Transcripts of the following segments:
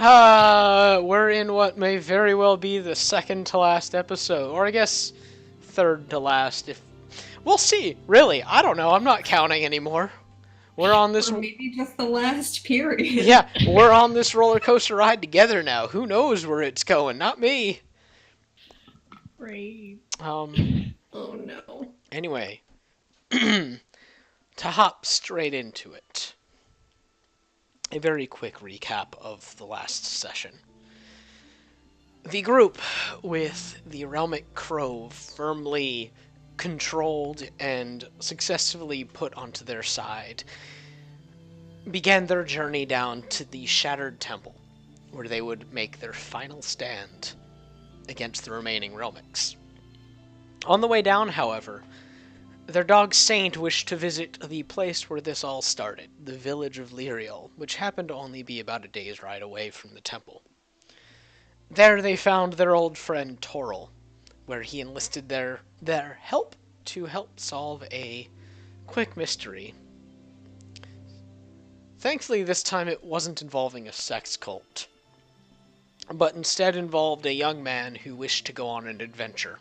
We're in what may very well be the second to last episode, or I guess third to last. If we'll see. Really, I don't know. I'm not counting anymore. We're on this. Or maybe just the last period. Yeah, we're on this roller coaster ride together now. Who knows where it's going? Not me. Right. Um. Oh no. Anyway, to hop straight into it. A very quick recap of the last session. The group, with the Realmic Crow firmly controlled and successfully put onto their side, began their journey down to the Shattered Temple, where they would make their final stand against the remaining Realmics. On the way down, however, their dog Saint wished to visit the place where this all started, the village of Lyriel, which happened to only be about a day's ride away from the temple. There they found their old friend Toril, where he enlisted their help to help solve a quick mystery. Thankfully, this time it wasn't involving a sex cult, but instead involved a young man who wished to go on an adventure.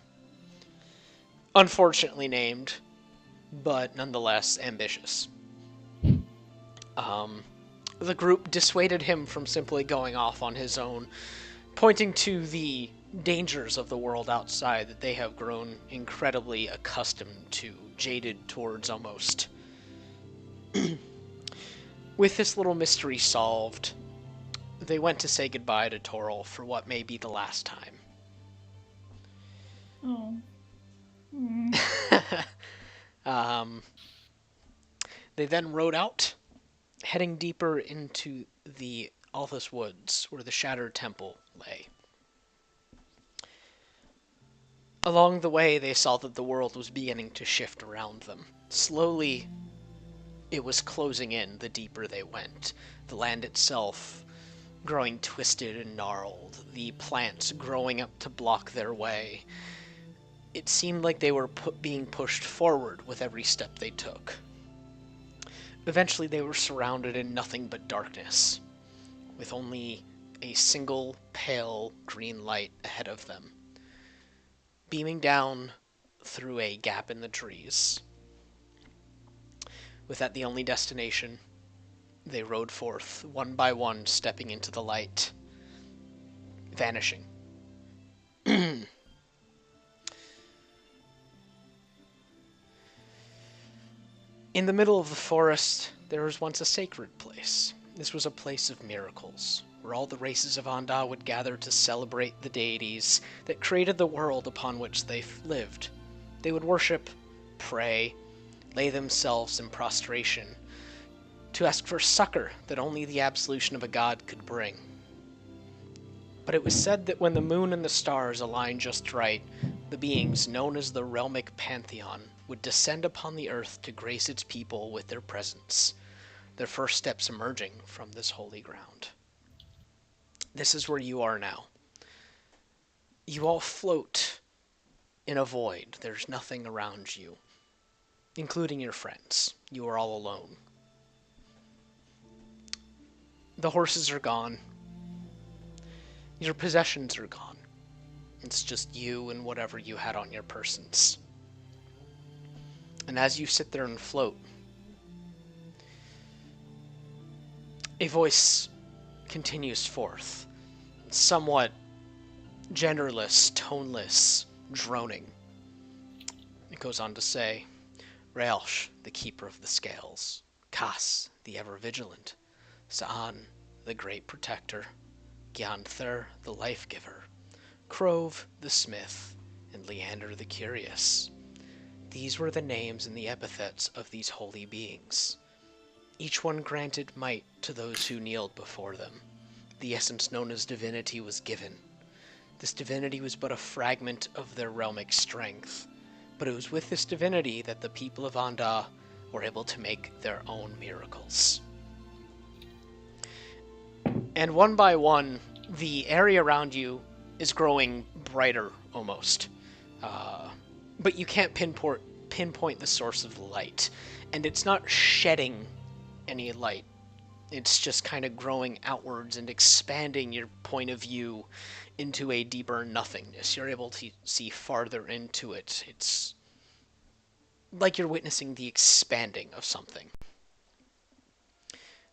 Unfortunately named, but nonetheless ambitious. The group dissuaded him from simply going off on his own, pointing to the dangers of the world outside that they have grown incredibly accustomed to, jaded towards almost. With this little mystery solved, they went to say goodbye to Toril for what may be the last time. Oh. Mm. They then rode out, heading deeper into the Althus Woods, where the Shattered Temple lay. Along the way, they saw that the world was beginning to shift around them. Slowly, it was closing in the deeper they went. The land itself growing twisted and gnarled, the plants growing up to block their way. It seemed like they were being pushed forward with every step they took. Eventually, they were surrounded in nothing but darkness, with only a single pale green light ahead of them, beaming down through a gap in the trees. With that the only destination, they rode forth, one by one, stepping into the light, vanishing. In the middle of the forest, there was once a sacred place. This was a place of miracles, where all the races of Anda would gather to celebrate the deities that created the world upon which they lived. They would worship, pray, lay themselves in prostration, to ask for succor that only the absolution of a god could bring. But it was said that when the moon and the stars aligned just right, the beings known as the Realmic Pantheon would descend upon the earth to grace its people with their presence, their first steps emerging from this holy ground. This is where you are now. You all float in a void. There's nothing around you, including your friends. You are all alone. The horses are gone. Your possessions are gone. It's just you and whatever you had on your persons. And as you sit there and float, a voice continues forth, somewhat genderless, toneless, droning. It goes on to say, Raelsh, the keeper of the scales, Kas, the ever-vigilant, Sa'an, the great protector, Gyanther, the life-giver, Crove, the smith, and Leander the curious. These were the names and the epithets of these holy beings. Each one granted might to those who kneeled before them. The essence known as divinity was given. This divinity was but a fragment of their realmic strength, but it was with this divinity that the people of Anda were able to make their own miracles. And one by one, the area around you is growing brighter, almost. But you can't pinpoint the source of the light. And it's not shedding any light. It's just kind of growing outwards and expanding your point of view into a deeper nothingness. You're able to see farther into it. It's like you're witnessing the expanding of something.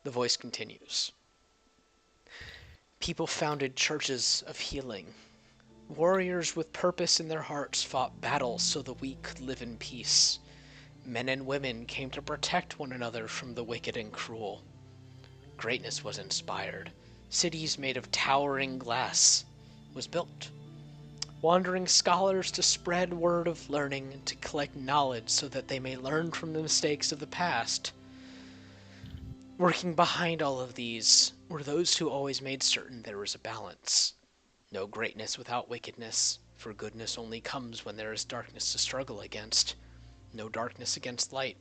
The voice continues. People founded churches of healing. Warriors with purpose in their hearts fought battles so the weak could live in peace. Men and women came to protect one another from the wicked and cruel. Greatness was inspired. Cities made of towering glass was built. Wandering scholars to spread word of learning and to collect knowledge so that they may learn from the mistakes of the past. Working behind all of these were those who always made certain there was a balance. No greatness without wickedness, for goodness only comes when there is darkness to struggle against. No darkness against light,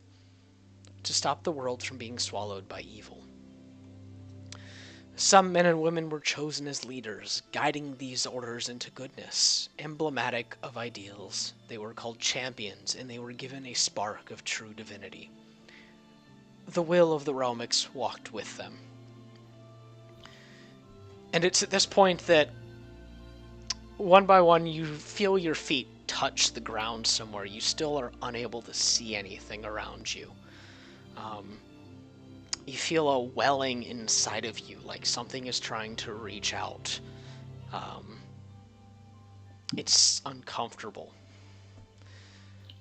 to stop the world from being swallowed by evil. Some men and women were chosen as leaders, guiding these orders into goodness, emblematic of ideals. They were called champions, and they were given a spark of true divinity. The will of the Realmics walked with them. And it's at this point that, one by one, you feel your feet touch the ground somewhere. You still are unable to see anything around you. You feel a welling inside of you, like something is trying to reach out. It's uncomfortable,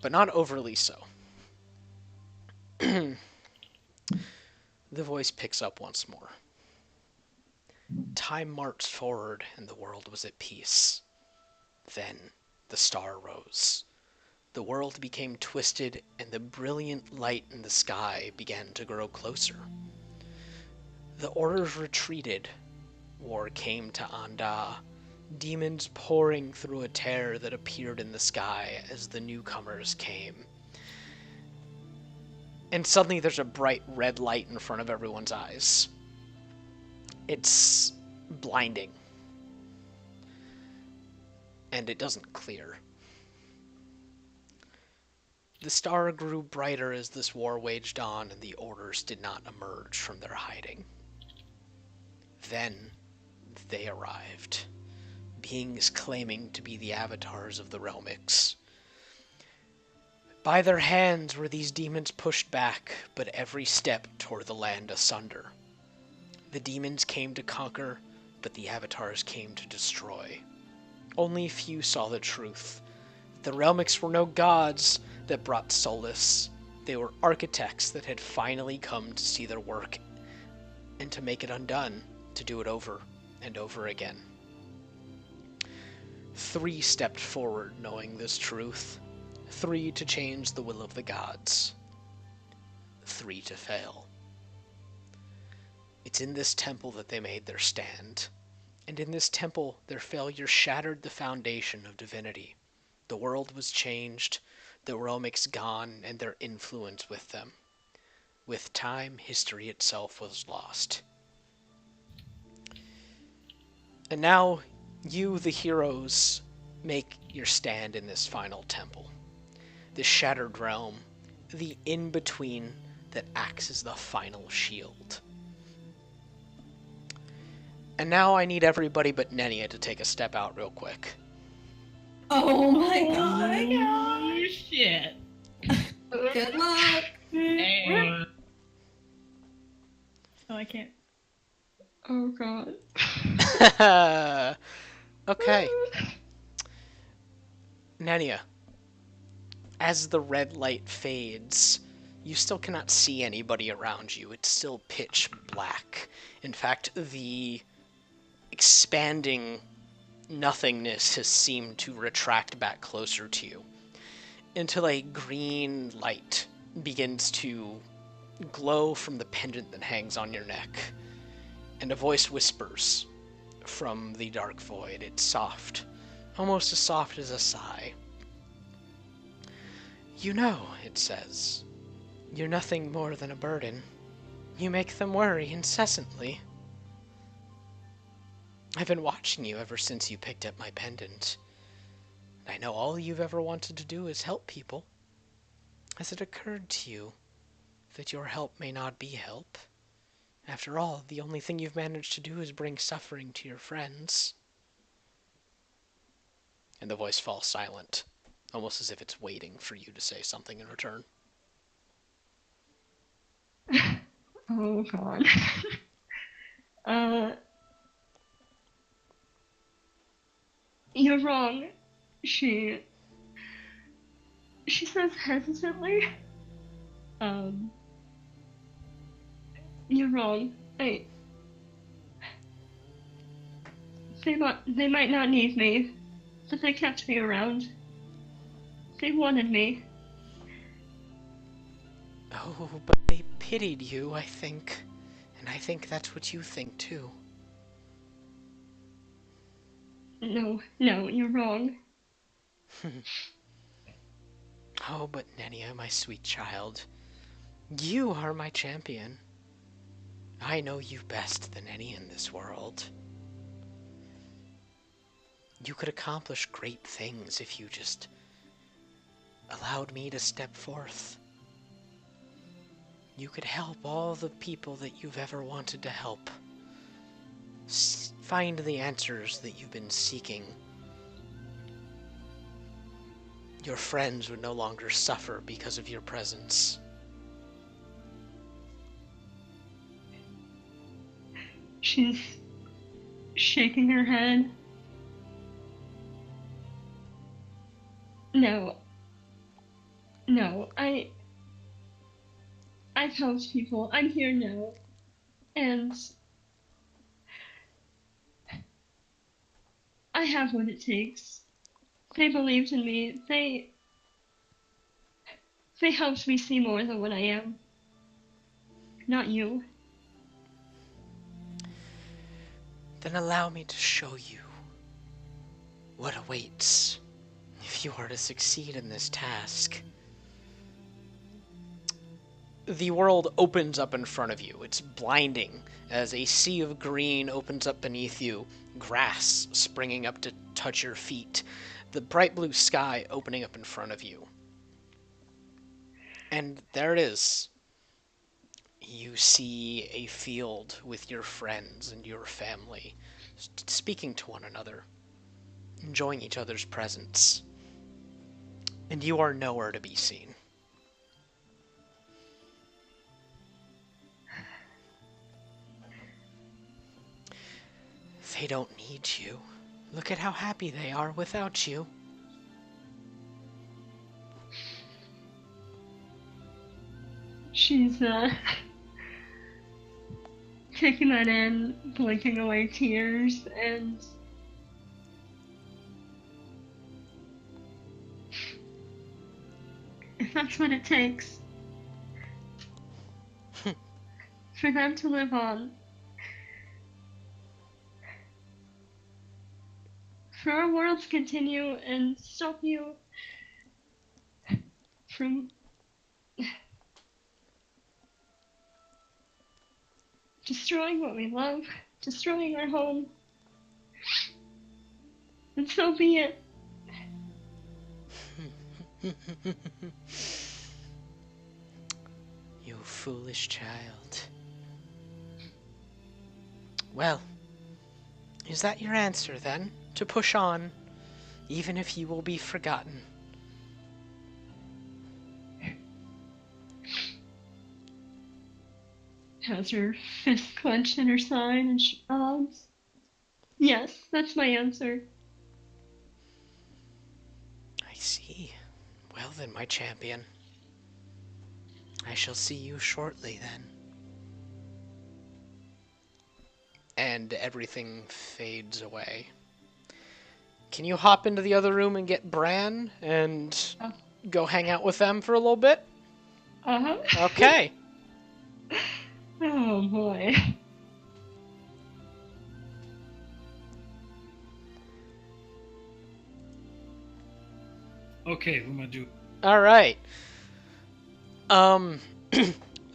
but not overly so. The voice picks up once more. Time marched forward, and the world was at peace. Then the star rose. The world became twisted, and the brilliant light in the sky began to grow closer. The orders retreated. War came to Anda, demons pouring through a tear that appeared in the sky as the newcomers came. And suddenly there's a bright red light in front of everyone's eyes. It's blinding. And it doesn't clear. The star grew brighter as this war waged on, and the orders did not emerge from their hiding. Then they arrived, beings claiming to be the avatars of the Realmics. By their hands were these demons pushed back, but every step tore the land asunder. The demons came to conquer, but the avatars came to destroy. Only few saw the truth. The Realmics were no gods that brought solace. They were architects that had finally come to see their work and to make it undone, to do it over and over again. 3 stepped forward knowing this truth. 3 to change the will of the gods. 3 to fail. It's in this temple that they made their stand. And in this temple, their failure shattered the foundation of divinity. The world was changed, the Realmics gone, and their influence with them. With time, history itself was lost. And now, you, the heroes, make your stand in this final temple. This shattered realm, the in-between that acts as the final shield. And now I need everybody but Nenia to take a step out real quick. Oh my god. Oh, shit. Good luck. Oh, I can't. Oh god. Okay. Nenia, as the red light fades, you still cannot see anybody around you. It's still pitch black. In fact, the expanding nothingness has seemed to retract back closer to you until a green light begins to glow from the pendant that hangs on your neck, and a voice whispers from the dark void. It's soft, almost as soft as a sigh. You know, it says, you're nothing more than a burden. You make them worry incessantly. I've been watching you ever since you picked up my pendant. I know all you've ever wanted to do is help people. Has it occurred to you that your help may not be help? After all, the only thing you've managed to do is bring suffering to your friends. And the voice falls silent, almost as if it's waiting for you to say something in return. Oh god. uh, you're wrong. She says hesitantly. Um, you're wrong. They might not need me, but they kept me around. They wanted me. Oh, but they pitied you, I think. And I think that's what you think, too. No, you're wrong. Oh, but Nenia, my sweet child, you are my champion. I know you best than any in this world. You could accomplish great things if you just allowed me to step forth. You could help all the people that you've ever wanted to help. Find the answers that you've been seeking. Your friends would no longer suffer because of your presence. She's shaking her head. No, I've helped people. I'm here now. And I have what it takes. They believed in me. They helped me see more than what I am. Not you. Then allow me to show you what awaits if you are to succeed in this task. The world opens up in front of you. It's blinding as a sea of green opens up beneath you, grass springing up to touch your feet, the bright blue sky opening up in front of you. And there it is. You see a field with your friends and your family, speaking to one another, enjoying each other's presence. And you are nowhere to be seen. They don't need you. Look at how happy they are without you. She's, taking that in, blinking away tears, and if that's what it takes for them to live on, for our world to continue and stop you from destroying what we love, destroying our home, and so be it. You foolish child. Well, is that your answer then? To push on, even if you will be forgotten? Has her fist clenched in her side and she nods. Yes, that's my answer. I see. Well then, my champion. I shall see you shortly then. And everything fades away. Can you hop into the other room and get Bran and go hang out with them for a little bit? Uh-huh. Okay. Oh boy. Okay, what am I do? All right.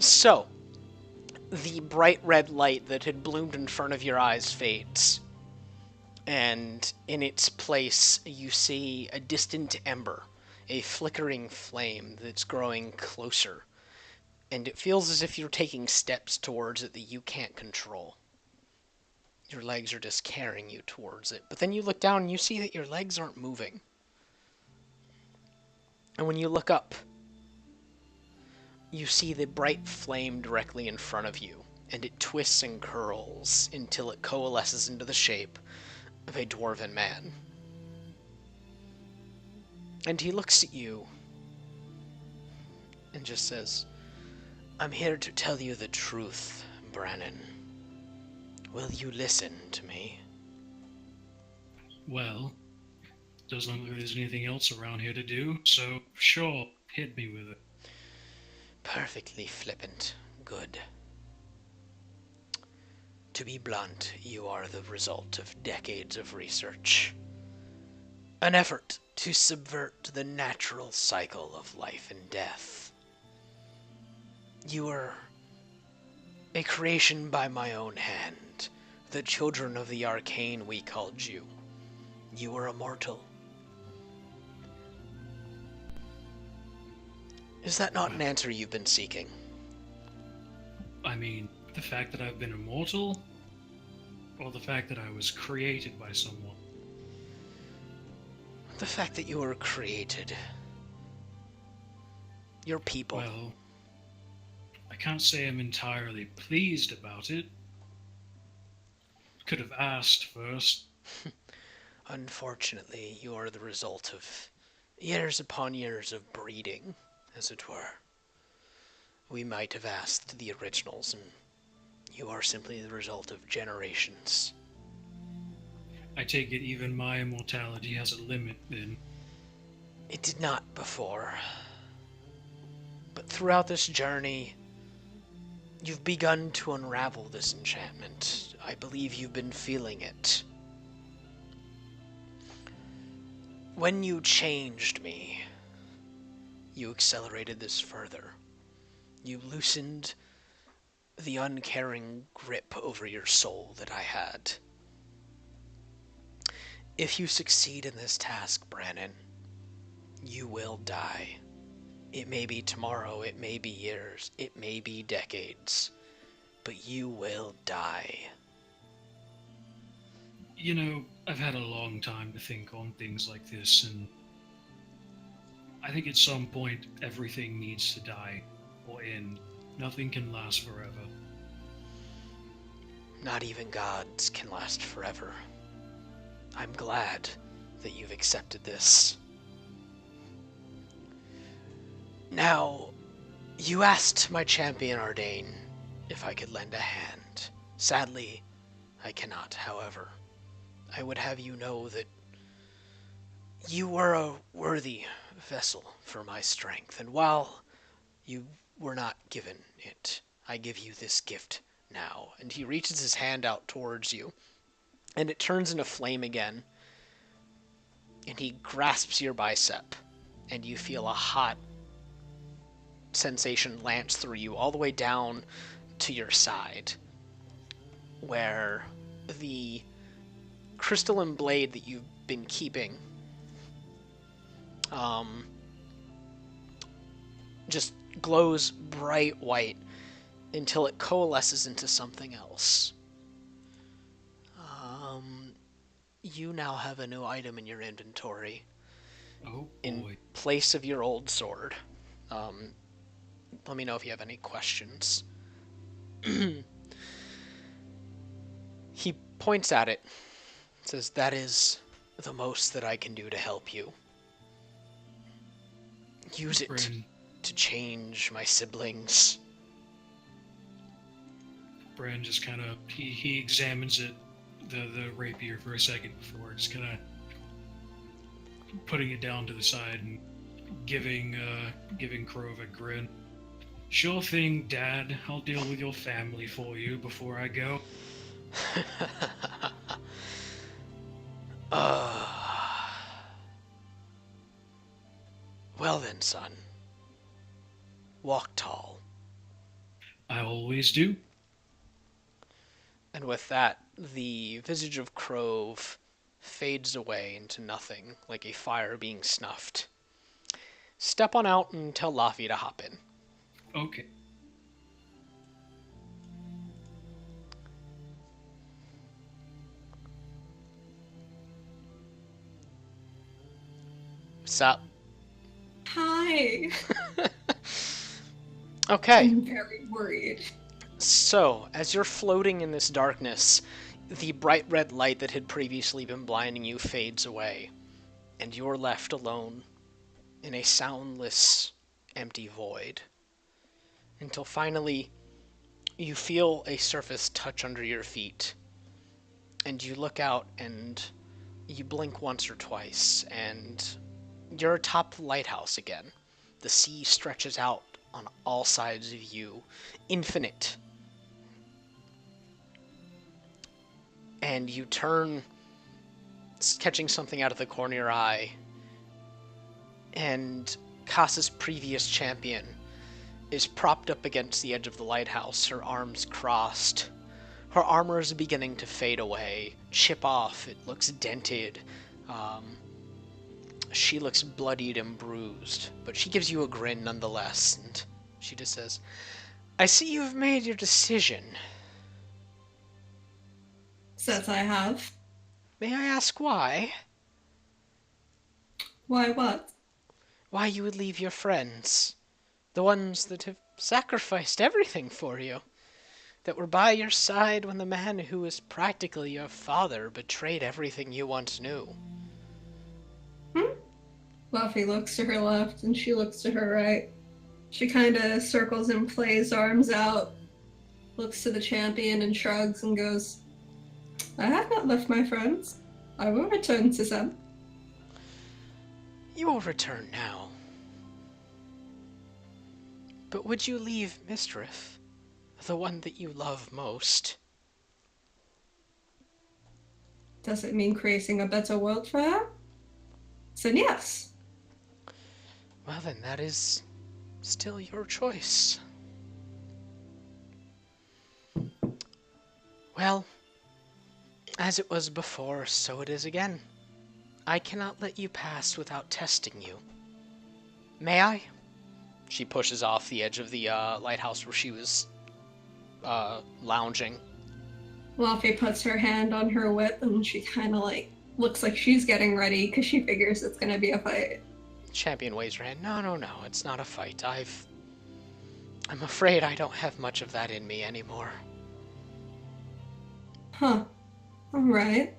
So, the bright red light that had bloomed in front of your eyes fades. And in its place, you see a distant ember, a flickering flame that's growing closer. and it feels as if you're taking steps towards it that you can't control. Your legs are just carrying you towards it. But then you look down and you see that your legs aren't moving. And when you look up, you see the bright flame directly in front of you, and it twists and curls until it coalesces into the shape of a dwarven man. And he looks at you and just says, "I'm here to tell you the truth, Brannon. Will you listen to me?" Well, doesn't look like there's anything else around here to do, so sure, hit me with it. Perfectly flippant. Good. To be blunt, you are the result of decades of research. An effort to subvert the natural cycle of life and death. You are a creation by my own hand. The children of the arcane we called you. You were immortal. Is that not an answer you've been seeking? I mean, the fact that I've been immortal, or the fact that I was created by someone? The fact that you were created. Your people. Well, I can't say I'm entirely pleased about it. Could have asked first. Unfortunately, you are the result of years upon years of breeding, as it were. We might have asked the originals, and you are simply the result of generations. I take it even my immortality has a limit then. It did not before. But throughout this journey, you've begun to unravel this enchantment. I believe you've been feeling it. When you changed me, you accelerated this further. You loosened the uncaring grip over your soul that I had. If you succeed in this task, Brannon, you will die. It may be tomorrow, it may be years, it may be decades, but you will die. You know, I've had a long time to think on things like this, and I think at some point everything needs to die or end. Nothing can last forever. Not even gods can last forever. I'm glad that you've accepted this. Now, you asked my champion Ardain if I could lend a hand. Sadly, I cannot, however. I would have you know that you were a worthy vessel for my strength, and while you were not given it, I give you this gift now. And he reaches his hand out towards you, and it turns into flame again, and he grasps your bicep, and you feel a hot sensation lance through you all the way down to your side, where the crystalline blade that you've been keeping just glows bright white until it coalesces into something else. You now have a new item in your inventory Oh in boy. place of your old sword. Let me know if you have any questions. He points at it, says, "That is the most that I can do to help you. Use it Bren, to change my siblings." Bren just kind of he examines it, the rapier for a second before just kind of putting it down to the side and giving Krove a grin. Sure thing, Dad. I'll deal with your family for you before I go. Well then, son. Walk tall. I always do. And with that, the visage of Crove fades away into nothing, like a fire being snuffed. Step on out and tell Laffy to hop in. Okay. Sup? Hi. Okay. I'm very worried. So, as you're floating in this darkness, the bright red light that had previously been blinding you fades away, and you're left alone in a soundless, empty void. Until finally, you feel a surface touch under your feet, and you look out and you blink once or twice, and you're atop the lighthouse again. The sea stretches out on all sides of you, infinite. And you turn, catching something out of the corner of your eye, and Kasa's previous champion is propped up against the edge of the lighthouse, her arms crossed. Her armor is beginning to fade away, chip off, it looks dented. She looks bloodied and bruised, but she gives you a grin nonetheless, and she just says, I see you've made your decision. Says I have. May I ask why? Why what? Why you would leave your friends? The ones that have sacrificed everything for you. That were by your side when the man who was practically your father betrayed everything you once knew. Luffy looks to her left and she looks to her right. She kind of circles and plays arms out, looks to the champion and shrugs and goes, I have not left my friends. I will return to them. You will return now. But would you leave Mistress, the one that you love most? Does it mean creating a better world for her? Then yes. Well then, that is still your choice. Well, as it was before, so it is again. I cannot let you pass without testing you. May I? She pushes off the edge of the lighthouse where she was lounging. Luffy puts her hand on her whip and she kind of looks like she's getting ready because she figures it's going to be a fight. Champion waves her hand. No, it's not a fight. I'm afraid I don't have much of that in me anymore. Huh. Alright.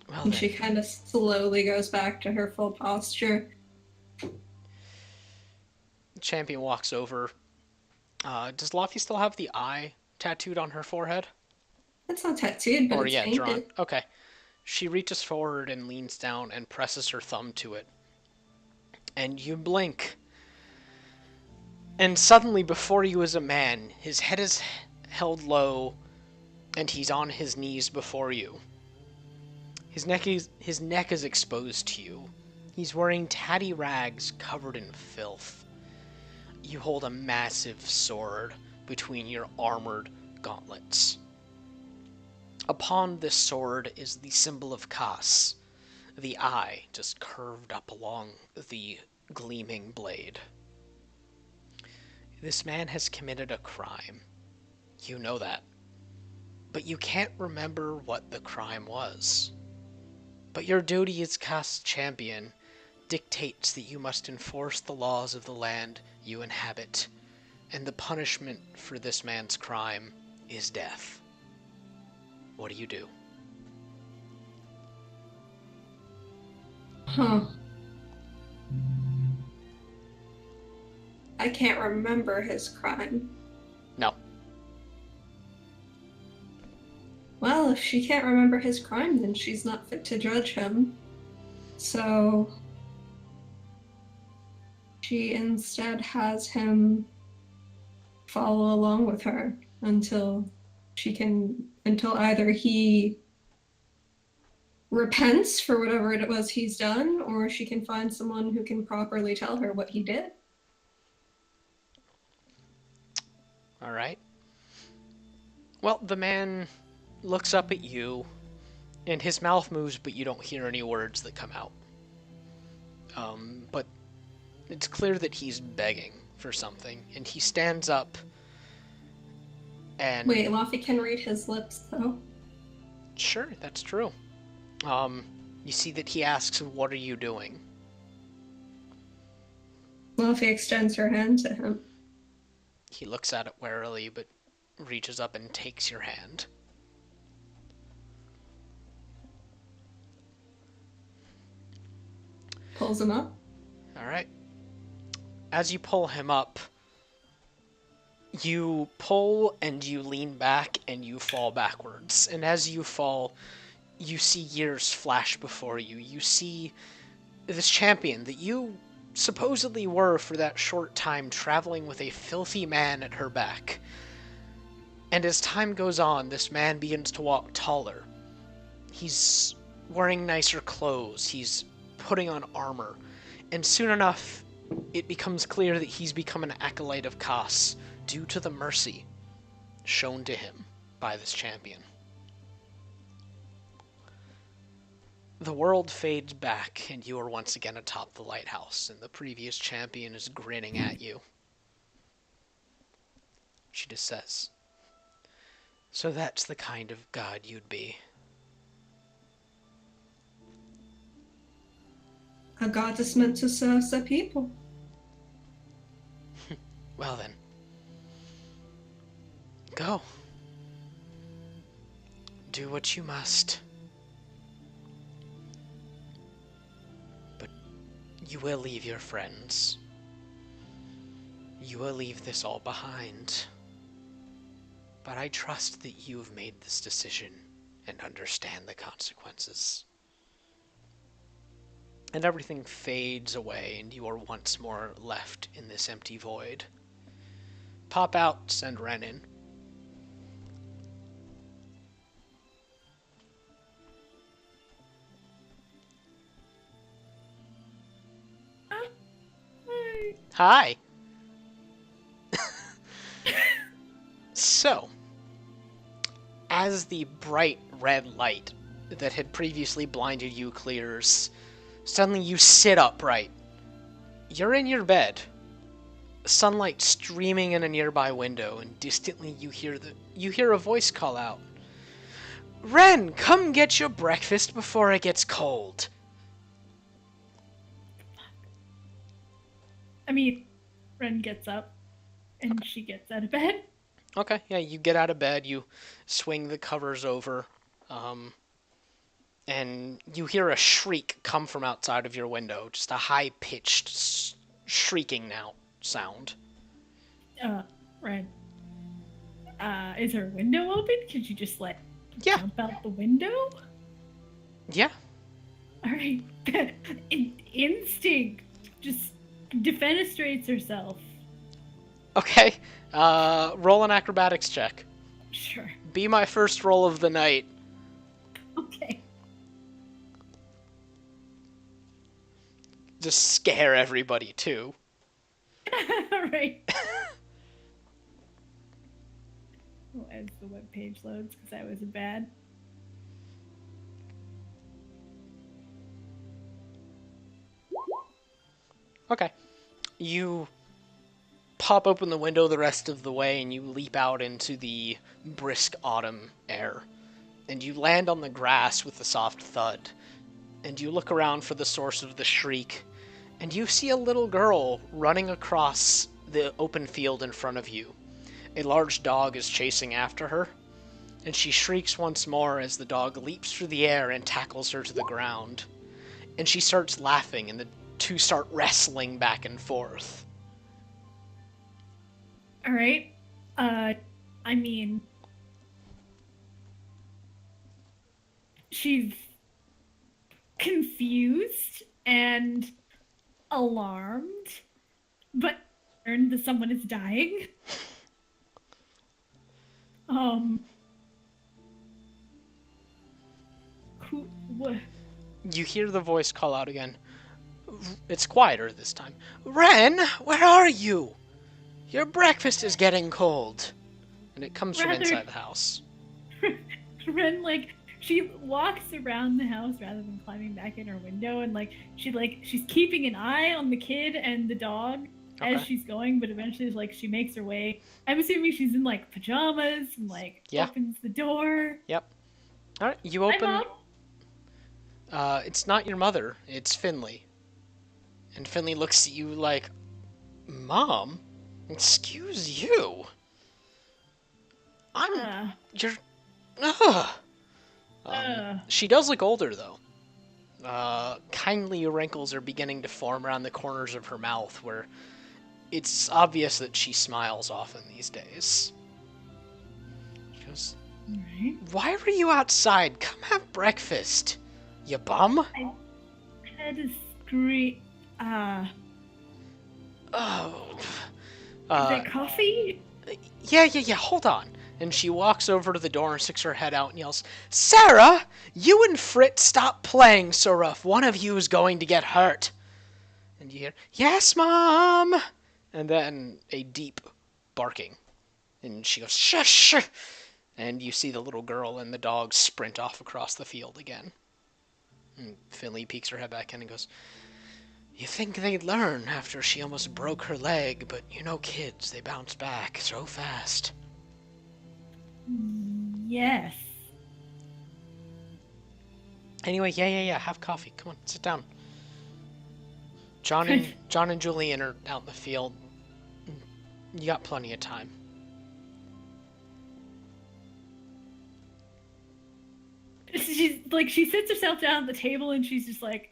Well And then, she kind of slowly goes back to her full posture. the champion walks over. Does Luffy still have the eye tattooed on her forehead? It's not tattooed, but Or it's yeah, painted. drawn. Okay. She reaches forward and leans down and presses her thumb to it. And you blink. And suddenly before you is a man. His head is held low, and he's on his knees before you. His neck is exposed to you. He's wearing tatty rags covered in filth. You hold a massive sword between your armored gauntlets. Upon this sword is the symbol of Kas, the eye just curved up along the gleaming blade. This man has committed a crime. You know that. But you can't remember what the crime was. But your duty as Kas champion dictates that you must enforce the laws of the land you inhabit, and the punishment for this man's crime is death. What do you do? Huh. I can't remember his crime. No. Well, if she can't remember his crime, then she's not fit to judge him. So she instead has him follow along with her until either he repents for whatever it was he's done, or she can find someone who can properly tell her what he did. All right. Well, the man looks up at you, and his mouth moves, but you don't hear any words that come out. But it's clear that he's begging for something, and he stands up and... Wait, Luffy can read his lips, though. Sure, that's true. You see that he asks, what are you doing? Luffy extends her hand to him. He looks at it warily, but reaches up and takes your hand. Pulls him up. All right. As you pull him up, you pull and you lean back and you fall backwards. And as you fall, you see years flash before you. You see this champion that you supposedly were for that short time traveling with a filthy man at her back. And as time goes on, this man begins to walk taller. He's wearing nicer clothes. He's putting on armor. And soon enough, it becomes clear that he's become an acolyte of Kas due to the mercy shown to him by this champion. The world fades back, and you are once again atop the lighthouse, and the previous champion is grinning at you. She just says, "So that's the kind of god you'd be." A god is meant to serve the people. Well then. Go. Do what you must. But you will leave your friends. You will leave this all behind. But I trust that you've made this decision and understand the consequences. And everything fades away, and you are once more left in this empty void. Pop out, send Ren in. Hi! So, as the bright red light that had previously blinded you clears, suddenly you sit upright. You're in your bed. Sunlight streaming in a nearby window, and distantly you hear a voice call out. "Ren, come get your breakfast before it gets cold." I mean, Ren gets up and she gets out of bed. Okay, yeah, you get out of bed, you swing the covers over, and you hear a shriek come from outside of your window. Just a high-pitched shrieking now sound. Ren. Is her window open? Could you just, jump out the window? Yeah. Alright. Instinct just defenestrates herself. Okay, roll an acrobatics check. Sure. Be my first roll of the night. Okay. Just scare everybody, too. Alright. As the webpage loads, because that was bad. Okay. You pop open the window the rest of the way, and you leap out into the brisk autumn air. And you land on the grass with a soft thud. And you look around for the source of the shriek, and you see a little girl running across the open field in front of you. A large dog is chasing after her, and she shrieks once more as the dog leaps through the air and tackles her to the ground. And she starts laughing, and the two start wrestling back and forth. Alright. I mean, she's confused and alarmed, but learned that someone is dying. What? You hear the voice call out again. It's quieter this time. "Ren, where are you? Your breakfast is getting cold." And it comes from inside the house. Ren, she walks around the house rather than climbing back in her window, and she's keeping an eye on the kid and the dog as she's going, but eventually she makes her way. I'm assuming she's in pajamas and opens the door. Yep. Alright, you open. Hi, Mom. It's not your mother, it's Finley. And Finley looks at you like, Mom? Excuse you. Uh, You're... Ugh. uh. She does look older, though. Kindly wrinkles are beginning to form around the corners of her mouth, where it's obvious that she smiles often these days. She goes, Alright. "Why were you outside? Come have breakfast, you bum." I had a scream. Oh. Is that coffee? Yeah, hold on. And she walks over to the door and sticks her head out and yells, "Sarah, you and Fritz stop playing so rough. One of you is going to get hurt." And you hear, "Yes, Mom!" And then a deep barking. And she goes, "Shush!" And you see the little girl and the dog sprint off across the field again. And Finley peeks her head back in and goes, "You think they'd learn after she almost broke her leg, but you know kids, they bounce back so fast." Yes. Anyway, yeah, have coffee. Come on, sit down. John and Julian are out in the field. You got plenty of time. She's like, she sits herself down at the table and she's just like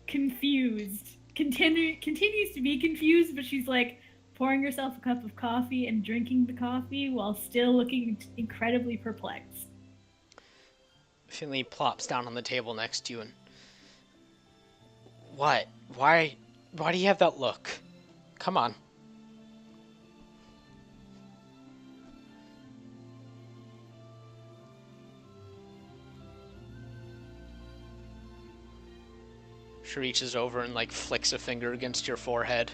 confused. Continues to be confused, but she's like pouring herself a cup of coffee and drinking the coffee while still looking incredibly perplexed. Finley plops down on the table next to you and... What? Why do you have that look? Come on. She reaches over and, like, flicks a finger against your forehead.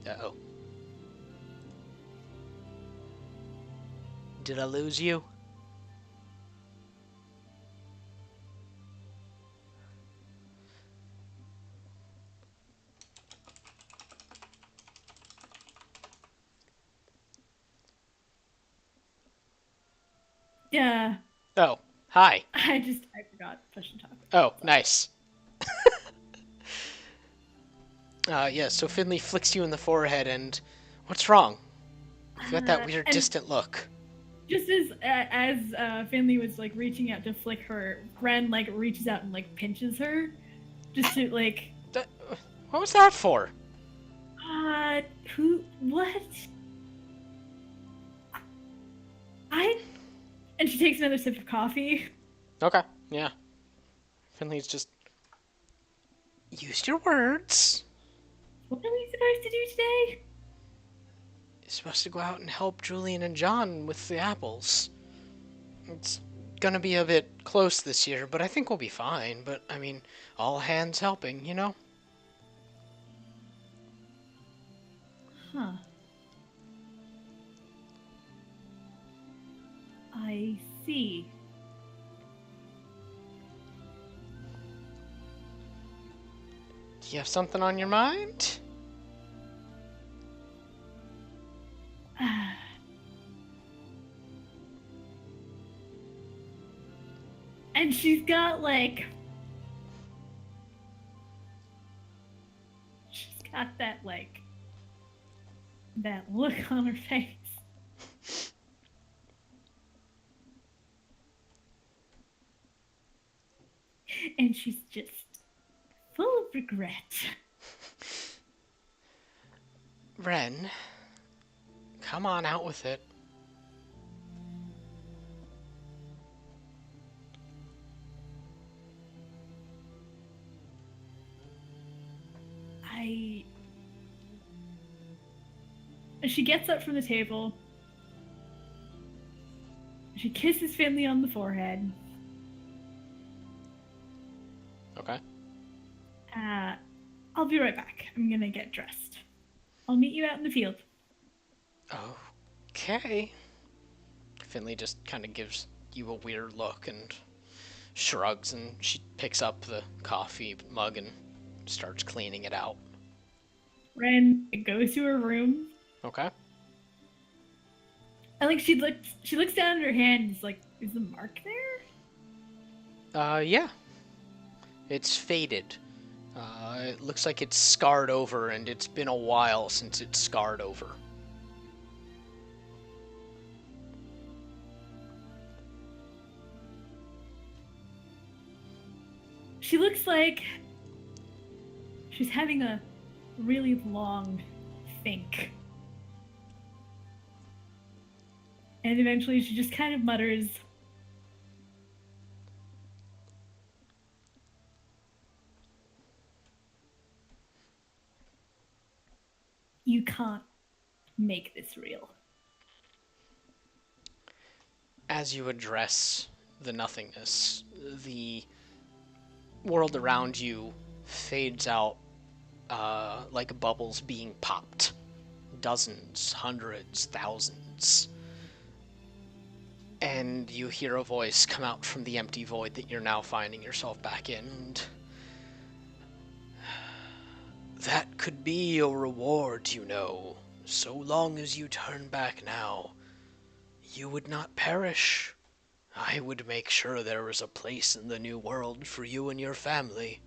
Uh-oh. Did I lose you? Yeah. Oh, hi. I forgot push and talk. Oh, nice. Yeah, so Finley flicks you in the forehead and... What's wrong? You got that weird distant look. Just as Finley was like reaching out to flick her, Ren like reaches out and like pinches her, just to like. What was that for? What? And she takes another sip of coffee. Okay, yeah. Finley's just... Use your words. What are we supposed to do today? You're supposed to go out and help Julian and John with the apples. It's gonna be a bit close this year, but I think we'll be fine. But, I mean, all hands helping, you know? Huh. I see. Do you have something on your mind? And she's got like. She's got that like. That look on her face. And she's just full of regret. Ren, come on out with it. She gets up from the table. She kisses Finley on the forehead. Okay. I'll be right back. I'm gonna get dressed. I'll meet you out in the field. Okay. Finley just kind of gives you a weird look and shrugs, and she picks up the coffee mug and starts cleaning it out. Ren goes to her room. Okay. And like she looks down at her hand and is like, is the mark there? Yeah. It's faded. It looks like it's scarred over, and it's been a while since it's scarred over. She looks like she's having a really long think. And eventually she just kind of mutters, "You can't make this real." As you address the nothingness, the world around you fades out like bubbles being popped. Dozens, hundreds, thousands. And you hear a voice come out from the empty void that you're now finding yourself back in. And that could be your reward, you know. So long as you turn back now, you would not perish. I would make sure there was a place in the new world for you and your family.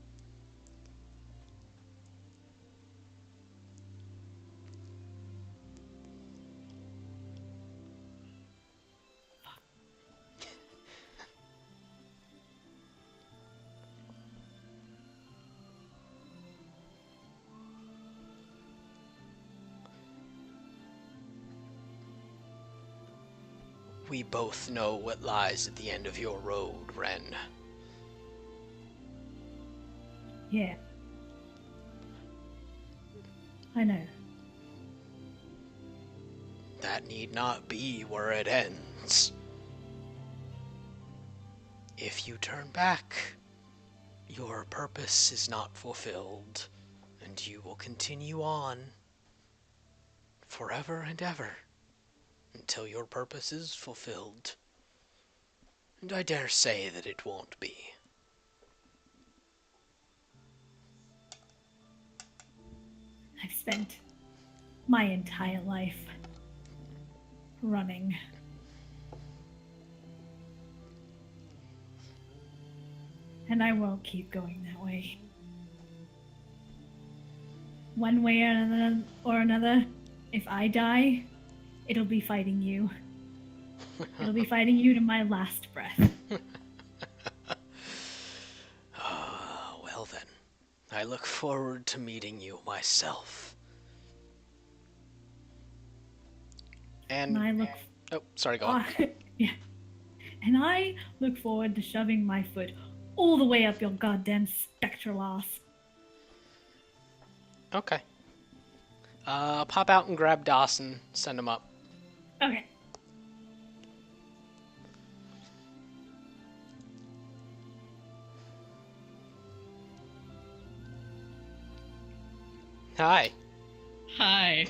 We both know what lies at the end of your road, Ren. Yeah. I know. That need not be where it ends. If you turn back, your purpose is not fulfilled, and you will continue on forever and ever until your purpose is fulfilled. And I dare say that it won't be. I've spent my entire life running. And I won't keep going that way. One way or another, if I die, it'll be fighting you. It'll be fighting you to my last breath. Well then, I look forward to meeting you myself. And I look oh, sorry, go on. yeah. And I look forward to shoving my foot all the way up your goddamn spectral ass. Okay. Pop out and grab Dawson, send him up. Okay. Hi. Hi.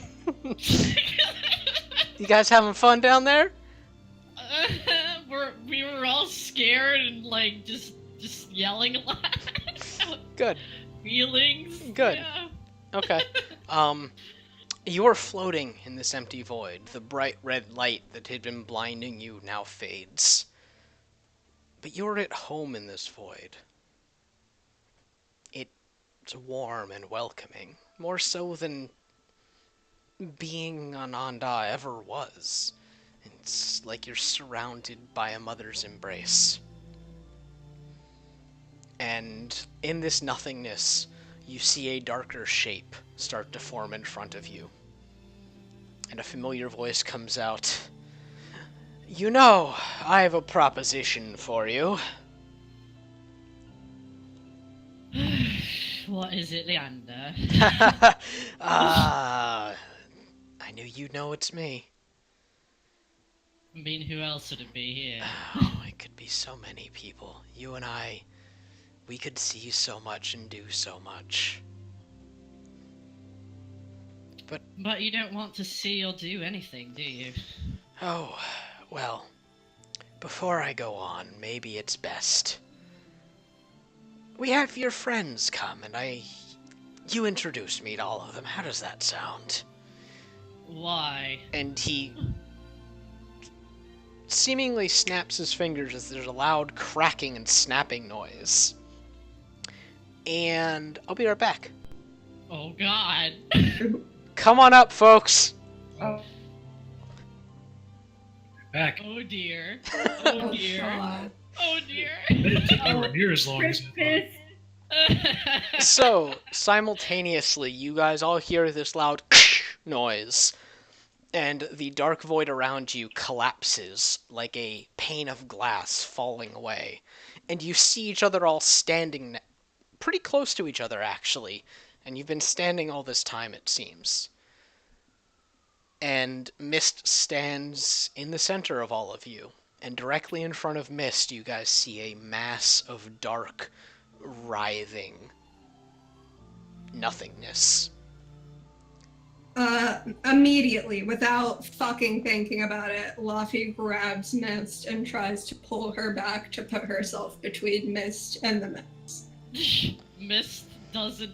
You guys having fun down there? We were all scared and like just yelling a lot. Good. Feelings. Good. Yeah. Okay. You are floating in this empty void. The bright red light that had been blinding you now fades. But you're at home in this void. It's warm and welcoming, more so than being on Anda ever was. It's like you're surrounded by a mother's embrace. And in this nothingness, you see a darker shape start to form in front of you. And a familiar voice comes out. You know, I have a proposition for you. What is it, Leander? I knew you'd know it's me. I mean, who else would it be here? Oh, it could be so many people. You and I, we could see so much and do so much. But you don't want to see or do anything, do you? Oh, well, before I go on, maybe it's best. We have your friends come, and you introduce me to all of them. How does that sound? Why? And he seemingly snaps his fingers as there's a loud cracking and snapping noise. and I'll be right back. Oh God. Come on up, folks. Oh, Back. Oh dear. Oh dear. God. Oh dear. Didn't take anywhere near as long as Chris, I piss. So, simultaneously, you guys all hear this loud noise, and the dark void around you collapses like a pane of glass falling away. And you see each other all standing pretty close to each other, actually. And you've been standing all this time, it seems. And Mist stands in the center of all of you. And directly in front of Mist, you guys see a mass of dark, writhing nothingness. Immediately, without fucking thinking about it, Luffy grabs Mist and tries to pull her back to put herself between Mist and the mess. Mist doesn't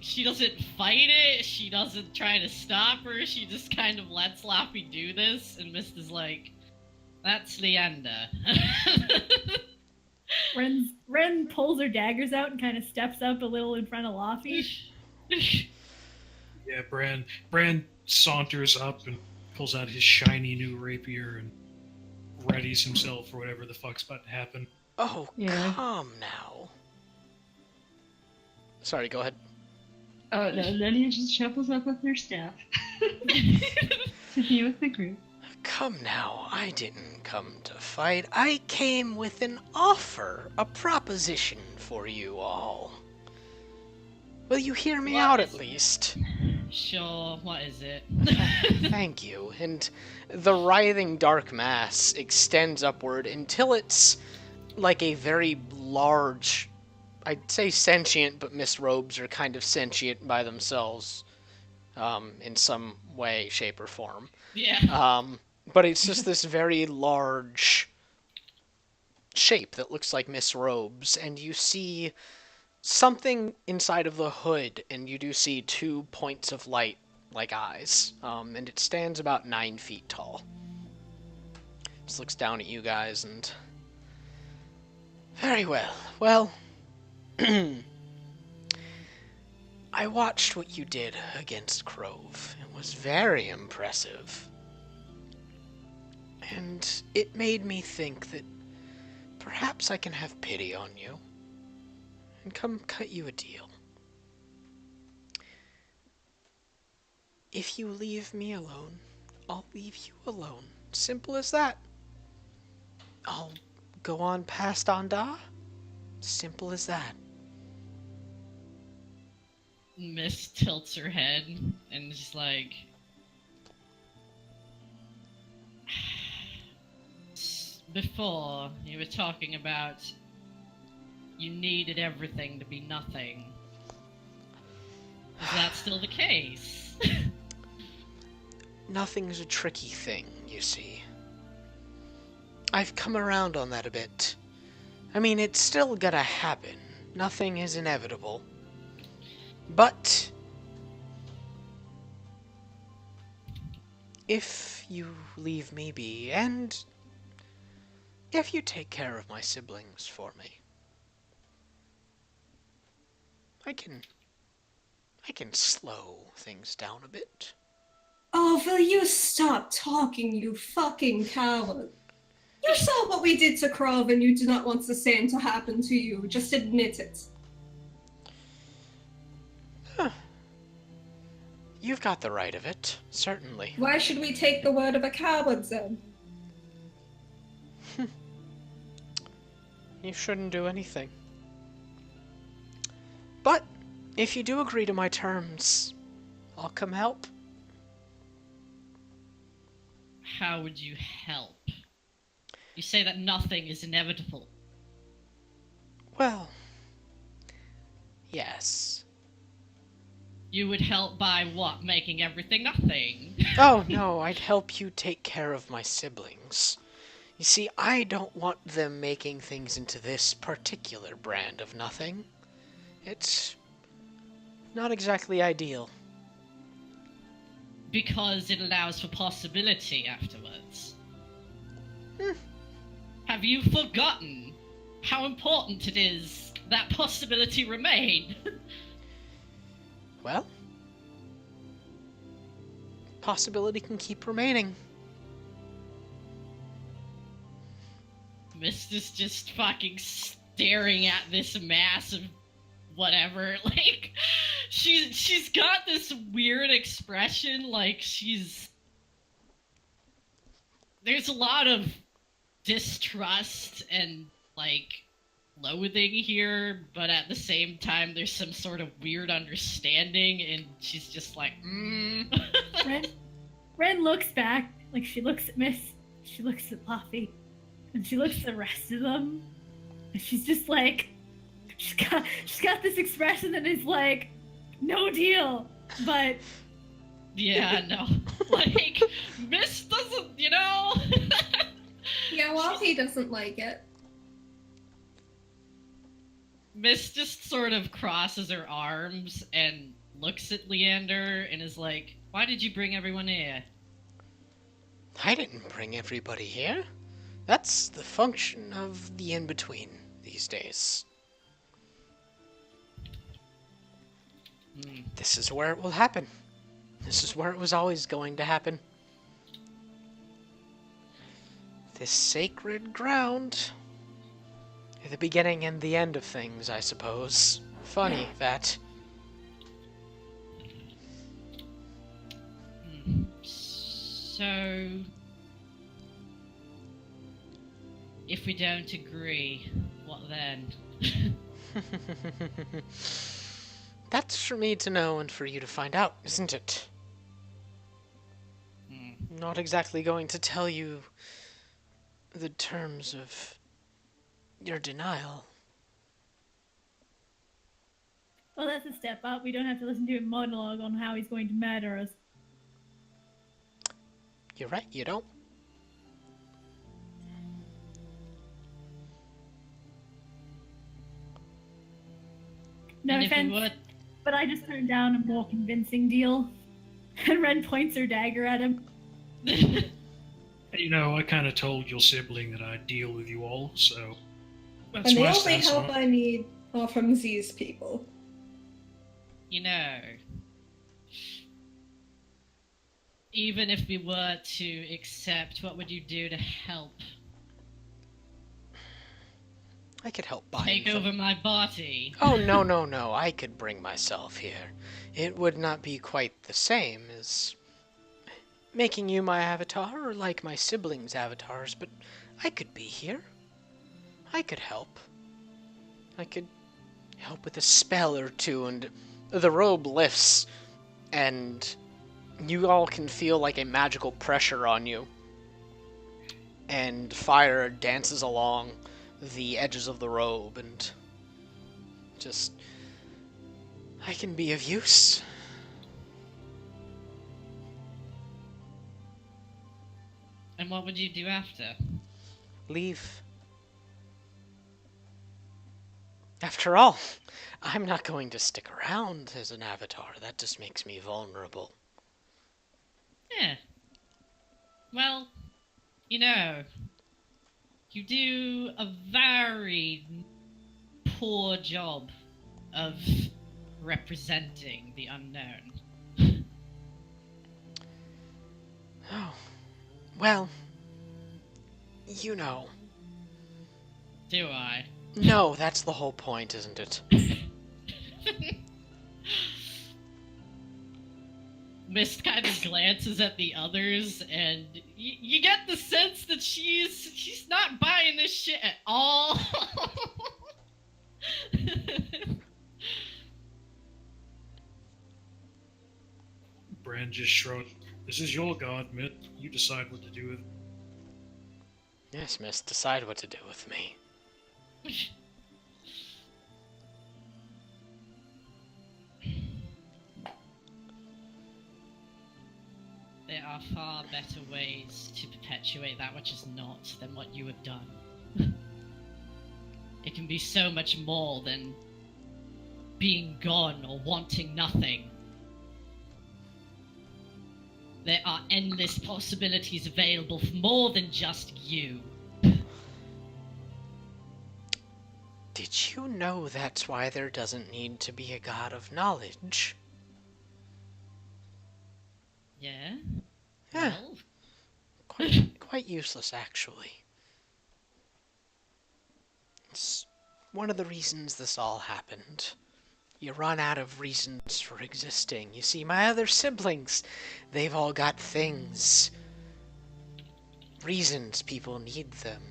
she doesn't fight it, she doesn't try to stop her, she just kind of lets Laffy do this, and Mist is like, that's Leander. Ren pulls her daggers out and kind of steps up a little in front of Laffy. Yeah, Bran saunters up and pulls out his shiny new rapier and readies himself for whatever the fuck's about to happen. Oh, Yeah. come now. Sorry, go ahead. Oh, no, then he just shuffles up with her staff to be with the group. Come now, I didn't come to fight. I came with an offer, a proposition for you all. Will you hear me What out is at least? Sure, what is it? Thank you. And the writhing dark mass extends upward until it's like a very large, I'd say sentient, but Miss Robes are kind of sentient by themselves, in some way, shape, or form. Yeah. But it's just this very large shape that looks like Miss Robes, and you see something inside of the hood, and you do see 2 points of light like eyes, and it stands about 9 feet tall. Just looks down at you guys, and very well. Well, I watched what you did against Crove. It was very impressive. And it made me think that perhaps I can have pity on you and come cut you a deal. If you leave me alone, I'll leave you alone. Simple as that. I'll go on past Onda. Simple as that. Mist tilts her head and just like, before you were talking about you needed everything to be nothing. Is that still the case? Nothing's a tricky thing, you see. I've come around on that a bit. I mean, it's still gonna happen. Nothing is inevitable. But if you leave me be, and if you take care of my siblings for me, I can slow things down a bit. Oh, will you stop talking, you fucking coward? You saw what we did to Krov and you do not want the same to happen to you. Just admit it. You've got the right of it, certainly. Why should we take the word of a coward then? You shouldn't do anything. But if you do agree to my terms, I'll come help. How would you help? You say that nothing is inevitable. Well, yes. You would help by what? Making everything nothing? Oh, no, I'd help you take care of my siblings. You see, I don't want them making things into this particular brand of nothing. It's not exactly ideal. Because it allows for possibility afterwards. Have you forgotten how important it is that possibility remain? Well, possibility can keep remaining. Mist is just fucking staring at this mass of whatever. Like, she's got this weird expression, like there's a lot of distrust and, like, loathing here, but at the same time there's some sort of weird understanding, and she's just like, Ren looks back, like she looks at Miss, she looks at Luffy, and she looks at the rest of them, and she's just like, she's got this expression that is like, no deal, but yeah, no, like, Miss doesn't, you know. Yeah, Luffy doesn't like it. Miss just sort of crosses her arms and looks at Leander and is like, why did you bring everyone here? I didn't bring everybody here. That's the function of the in-between these days. This is where it will happen. This is where it was always going to happen. This sacred ground. The beginning and the end of things, I suppose. Funny, that. So, if we don't agree, what then? That's for me to know and for you to find out, isn't it? I'm not exactly going to tell you the terms of your denial. well, that's a step up. We don't have to listen to a monologue on how he's going to murder us. You're right, you don't. No And if we offense, would, but I just turned down a more convincing deal. And Ren points her dagger at him. You know, I kind of told your sibling that I'd deal with you all, so that's And the my only stance on help it. I need are from these people. you know, even if we were to accept, what would you do to help I could help buying take them. over my body? Oh, no. I could bring myself here. It would not be quite the same as making you my avatar or like my siblings' avatars, but I could be here. I could help. I could help with a spell or two, and the robe lifts, and you all can feel like a magical pressure on you. And fire dances along the edges of the robe, and just, I can be of use. And what would you do after? Leave. After all, I'm not going to stick around as an avatar. That just makes me vulnerable. Yeah. Well, you know, you do a very poor job of representing the unknown. Oh, well, you know. Do I? No, that's the whole point, isn't it? Mist kind of glances at the others, and you get the sense that she's not buying this shit at all. Bran just shrugged. This is your god, Mitt. You decide what to do with it. Yes, miss, decide what to do with me. There are far better ways to perpetuate that which is not than what you have done. It can be so much more than being gone or wanting nothing. There are endless possibilities available for more than just you. Did you you know that's why there doesn't need to be a god of knowledge? Yeah? Yeah, Well, quite useless, actually. It's one of the reasons this all happened. You run out of reasons for existing. You see, my other siblings, they've all got things. Reasons people need them.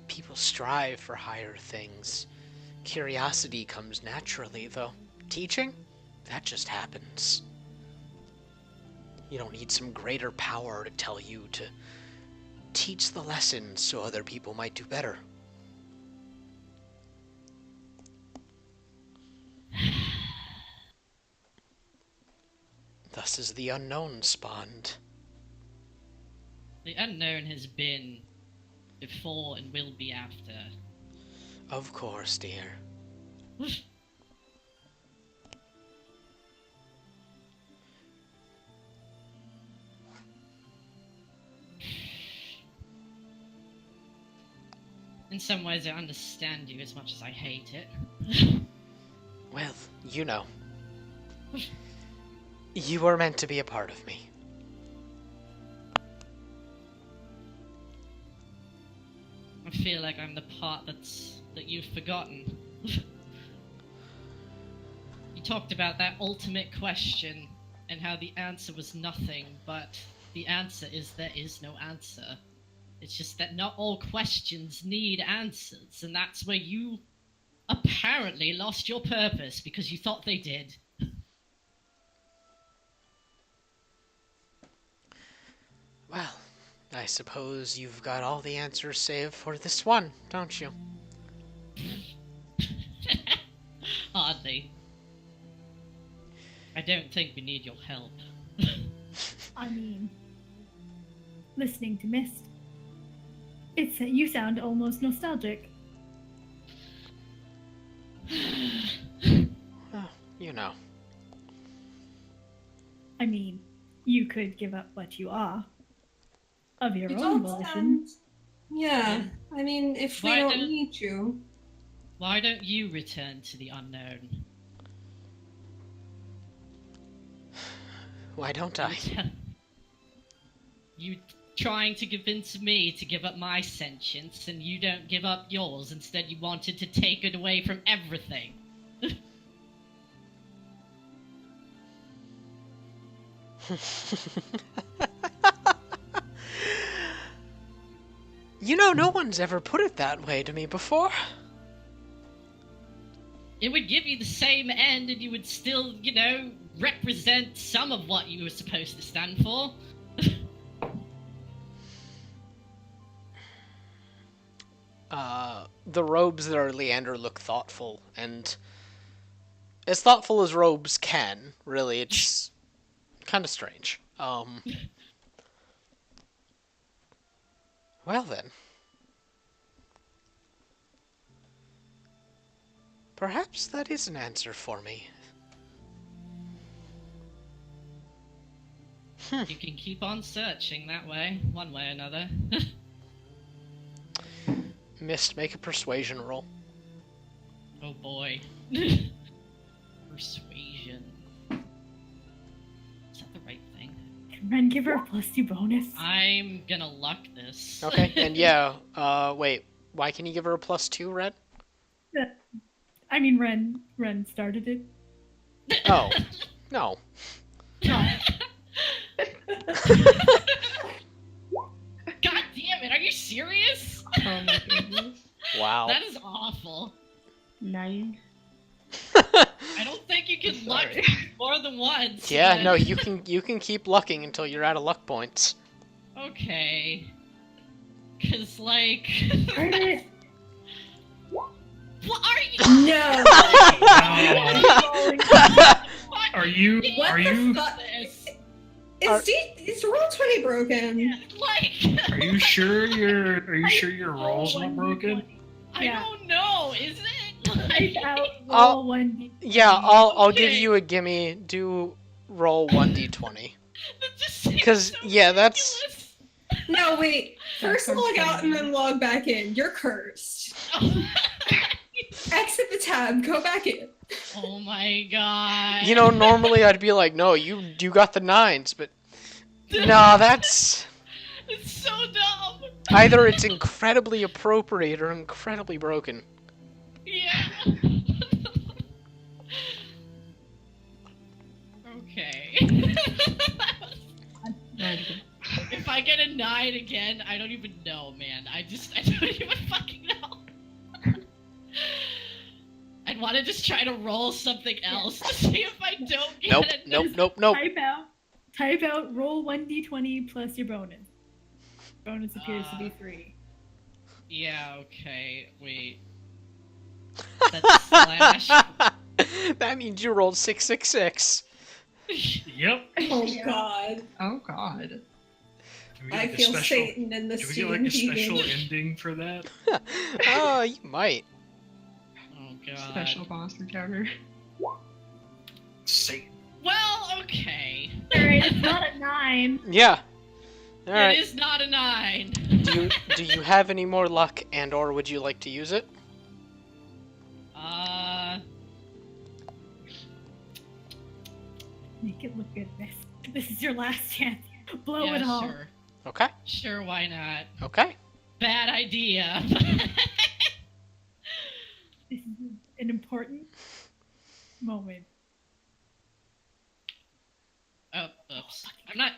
People strive for higher things. Curiosity comes naturally, though. Teaching? That just happens. You don't need some greater power to tell you to teach the lessons so other people might do better. Thus is the unknown spawned. the unknown has been before and will be after. Of course, dear. In some ways, I understand you as much as I hate it. Well, you know. You were meant to be a part of me. I feel like I'm the part that you've forgotten. You talked about that ultimate question and how the answer was nothing, but the answer is there is no answer. It's just that not all questions need answers, and that's where you apparently lost your purpose because you thought they did. Well, I suppose you've got all the answers saved for this one, don't you? Hardly. I don't think we need your help. I mean, listening to Mist, you sound almost nostalgic. Well, you know. I mean, you could give up what you are of your You own don't volition. sound... Yeah, I mean, if we Why don't don't- need you... Why don't you return to the unknown? Why don't I? You trying to convince me to give up my sentience, and you don't give up yours. Instead, you wanted to take it away from everything. You know, no one's ever put it that way to me before. It would give you the same end, and you would still, represent some of what you were supposed to stand for. The robes that are Leander look thoughtful, and as thoughtful as robes can, really, it's kind of strange. Well then. Perhaps that is an answer for me. You can keep on searching that way, one way or another. Mist, make a persuasion roll. Oh boy. Persuasion. Is that the right thing? Can Ren give her a +2 bonus? I'm gonna luck this. Okay, and yeah, wait, why can you give her a +2, Red? I mean, Ren started it. Oh, no. God damn it, are you serious? Oh my goodness. Wow. That is awful. 9. I don't think you can luck Sorry. more than once. Yeah, but- no, you can keep lucking until you're out of luck points. Okay. Cause like Darn it. what are you No! Are you? What Are the you? fuck? this? Is Roll20 broken? Like Are you sure your? Are you sure your roll's not broken? I Yeah. don't know, is it? Type out I'll- roll 1d. Yeah, I'll give Okay. you a gimme. Do roll 1d20. That just seems 'Cause, so yeah, that's- ridiculous. No, wait. First That's log out and unfair. then log back in. You're cursed. Oh. X tab. Go back in. Oh my god. You know, normally I'd be like, no, you got the 9s, but no, that's It's so dumb. either it's incredibly appropriate or incredibly broken. Yeah. Okay. If I get a 9 again, I don't even know, man. I don't even fucking know. I'd want to just try to roll something else to see if I don't get Nope. Type out roll 1d20 plus your bonus. Bonus appears to be 3. Yeah, okay. Wait. That's slash. That means you rolled 666. Yep. Oh god. Oh god. Do we get I like a feel special, Satan in the do we scene. get like a special heaving. ending for that? Oh, you might. Oh god. Special boss encounter. Satan. Well, okay. Alright, it's not a 9. Yeah. It Alright. is not a 9. Do you have any more luck, and or would you like to use it? Make it look good. This is your last chance. Blow Yeah, it all. sure. Okay. Sure, why not? Okay. Bad idea. This is an important moment. Oh, oops. I'm not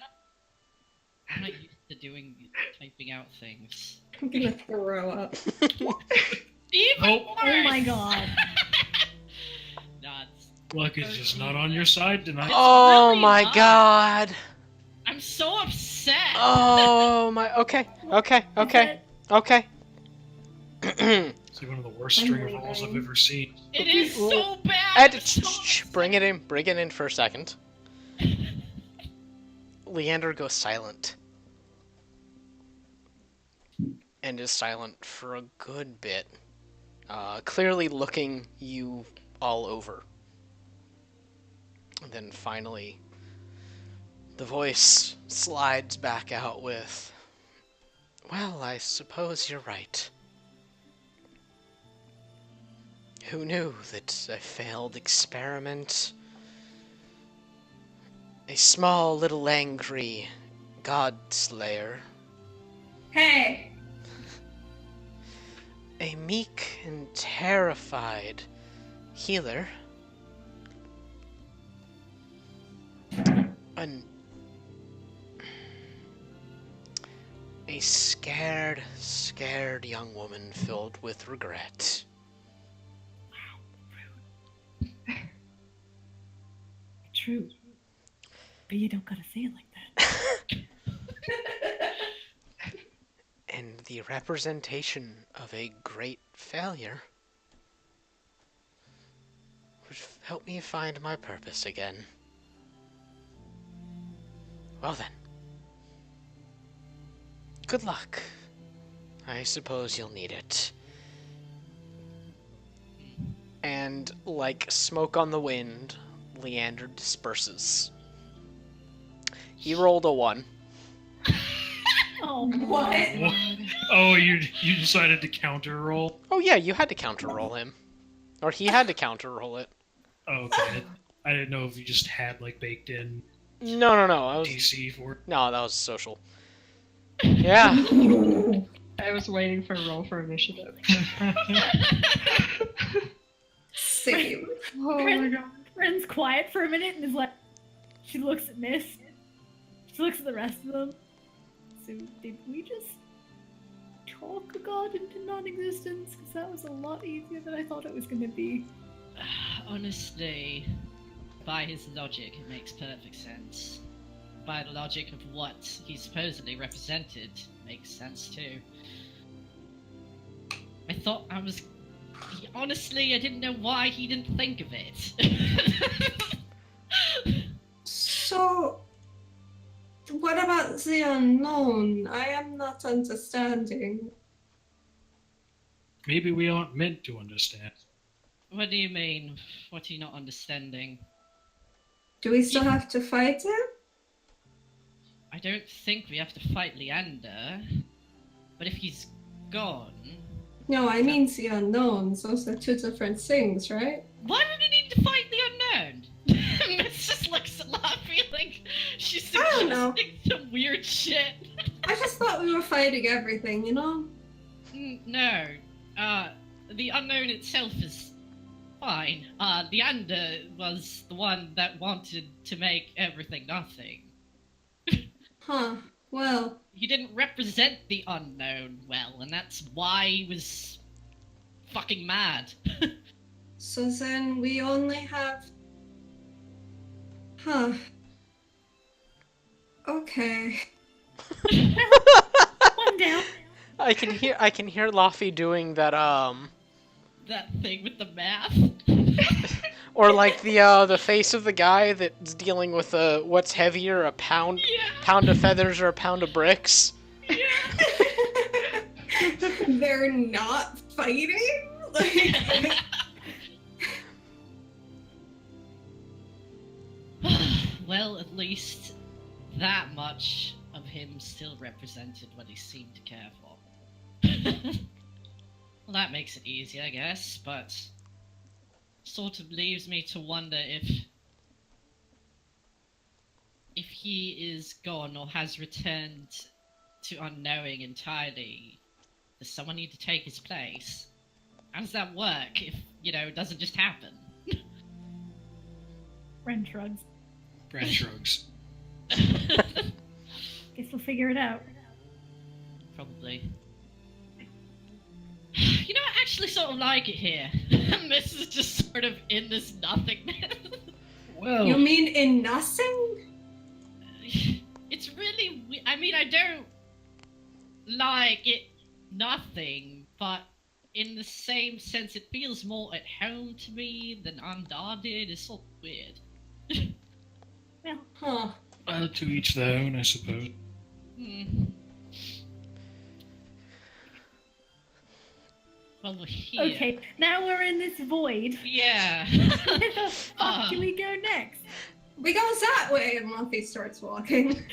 used to typing out things. I'm gonna throw up. Even Oh. worse. Oh my god. Nah, Luck is just not on your side tonight. Oh really my not. god. I'm so upset. Oh my. Okay. Okay. It's like one of the worst I'm string of leaving. rolls I've ever seen. It is so bad. Ed, I'm so bring it in. Bring it in for a second. Leander goes silent. And is silent for a good bit. Clearly looking you all over. And then finally, the voice slides back out with, well, I suppose you're right. Who knew that a failed experiment, a small little angry god slayer, Hey! a meek and terrified healer, a scared young woman filled with regret. True. But you don't gotta say it like that. And the representation of a great failure would help me find my purpose again. Well then. Good luck. I suppose you'll need it. And, like smoke on the wind, Leander disperses. He rolled a 1. Oh, What? What? Oh, you decided to counter roll? Oh yeah, you had to counter roll him. Or he had to counter roll it. Oh, okay. I didn't know if you just had like baked in No. I was DC for it. No, that was social. Yeah. I was waiting for a roll for initiative. Same. Oh my god. Ren's quiet for a minute and is like, she looks at Miss. She looks at the rest of them. So did we just talk a god into non-existence? Because that was a lot easier than I thought it was going to be. Honestly, by his logic, it makes perfect sense. By the logic of what he supposedly represented, makes sense too. I thought I was... Honestly, I didn't know why he didn't think of it. So, what about the unknown? I am not understanding. Maybe we aren't meant to understand. What do you mean? What are you not understanding? Do we still have to fight him? I don't think we have to fight Leander. But if he's gone... No, I mean the unknowns. Those are two different things, right? Why do we need to fight the unknown? Miss just looks at Laffy like she's I don't know. suggesting some weird shit. I just thought we were fighting everything, you know? No. The unknown itself is fine. The Under was the one that wanted to make everything nothing. Huh. Well, He didn't represent the unknown well, and that's why he was fucking mad. so then we only have... Huh. Okay. One down. I can hear Laffy doing that That thing with the math. or like the face of the guy that's dealing with what's heavier, a pound of feathers or a pound of bricks. They're not fighting? Like... Well, at least that much of him still represented what he seemed to care for. Well, that makes it easy, I guess, but sort of leaves me to wonder if he is gone or has returned to unknowing entirely, does someone need to take his place? How does that work if, it doesn't just happen? Ren shrugs. Brad shrugs. Guess we'll figure it out. Probably. I actually sort of like it here. Miss is just sort of in this nothingness. Well, You mean in nothing? It's really... I don't like it nothing, but in the same sense, it feels more at home to me than Undar did. It's sort of weird. Huh. to each their own, I suppose. Hmm. Well, we're here. Okay, now we're in this void. Yeah. Where the fuck do we go next? We go that way, and Luffy starts walking.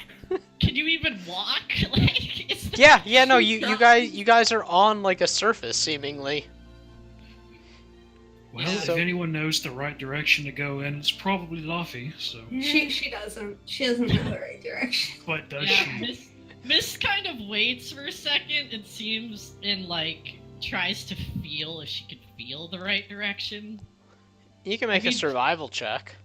Can you even walk? Like, is that... Yeah, no, you guys are on like a surface seemingly. Well, Yeah. if anyone knows the right direction to go in, it's probably Luffy, so... She doesn't. She doesn't know the right direction. But does Yeah, she? Miss kind of waits for a second, it seems, and tries to feel if she could feel the right direction. You can make a survival check.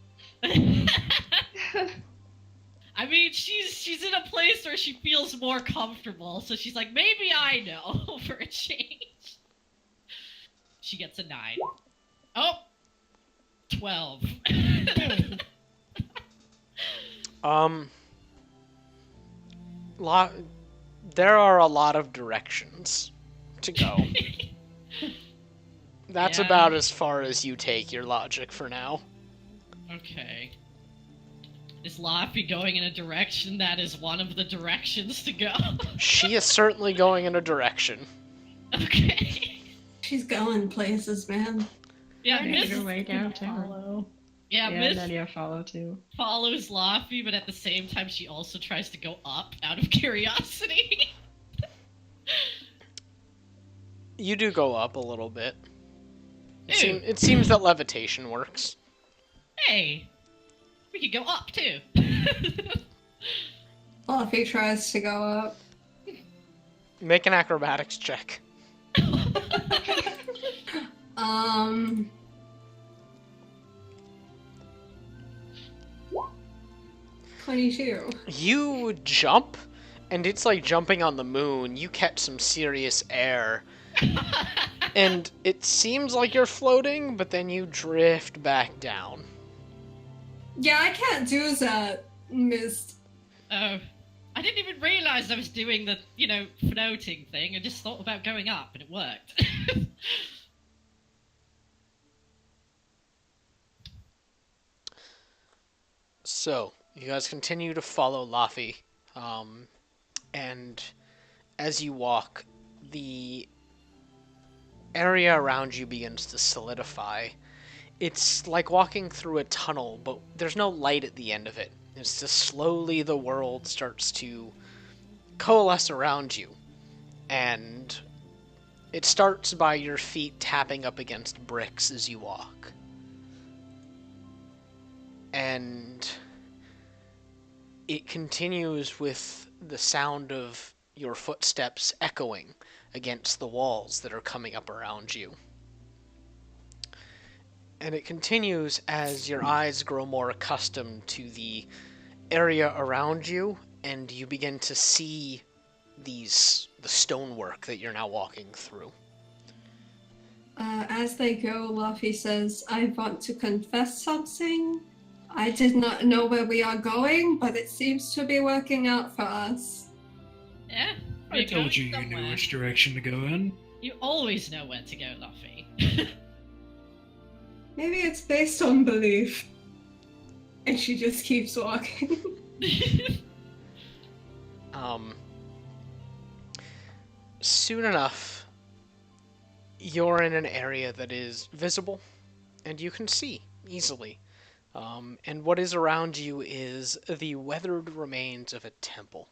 She's in a place where she feels more comfortable, so she's like, maybe I know for a change. She gets a 9. Oh! 12. There are a lot of directions to go. That's Yeah. about as far as you take your logic for now. Okay. Is Laffy going in a direction that is one of the directions to go? She is certainly going in a direction. Okay. She's going places, man. Yeah, I need Miss, to go way down too. Follow. yeah, Yeah, Miss Nadia follow too. follows Laffy, but at the same time, she also tries to go up out of curiosity. You do go up a little bit. Ew. It seems that levitation works. Hey, we could go up too. Luffy tries to go up. Make an acrobatics check. 22. You jump, and it's like jumping on the moon. You catch some serious air. And it seems like you're floating, but then you drift back down. Yeah, I can't do that, Mist. Oh, I didn't even realize I was doing the, floating thing. I just thought about going up, and it worked. So, you guys continue to follow Laffy, and as you walk, the area around you begins to solidify. It's like walking through a tunnel, but there's no light at the end of it. It's just slowly the world starts to coalesce around you, and It starts by your feet tapping up against bricks as you walk. And it continues with the sound of your footsteps echoing against the walls that are coming up around you. And it continues as your eyes grow more accustomed to the area around you, and you begin to see the stonework that you're now walking through. As they go, Luffy says, I want to confess something. I did not know where we are going, but it seems to be working out for us. Yeah. I we're told going you you somewhere. knew which direction to go in. You always know where to go, Luffy. Maybe it's based on belief. And she just keeps walking. Soon enough, you're in an area that is visible, and you can see easily. And what is around you is the weathered remains of a temple.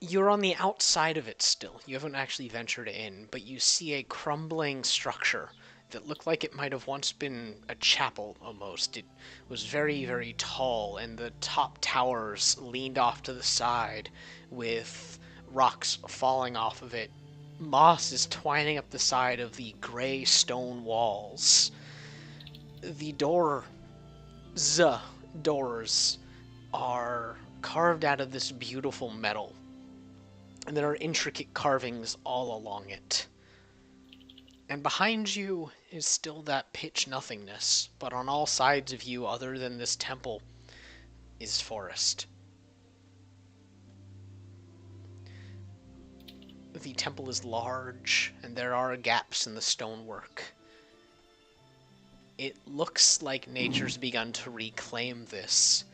You're on the outside of it still. You haven't actually ventured in, but you see a crumbling structure that looked like it might have once been a chapel almost. It was very, very tall, and the top towers leaned off to the side with rocks falling off of it. Moss is twining up the side of the gray stone walls. The doors are carved out of this beautiful metal, and there are intricate carvings all along it. And behind you is still that pitch nothingness, but on all sides of you, other than this temple, is forest. The temple is large, and there are gaps in the stonework. It looks like nature's begun to reclaim this,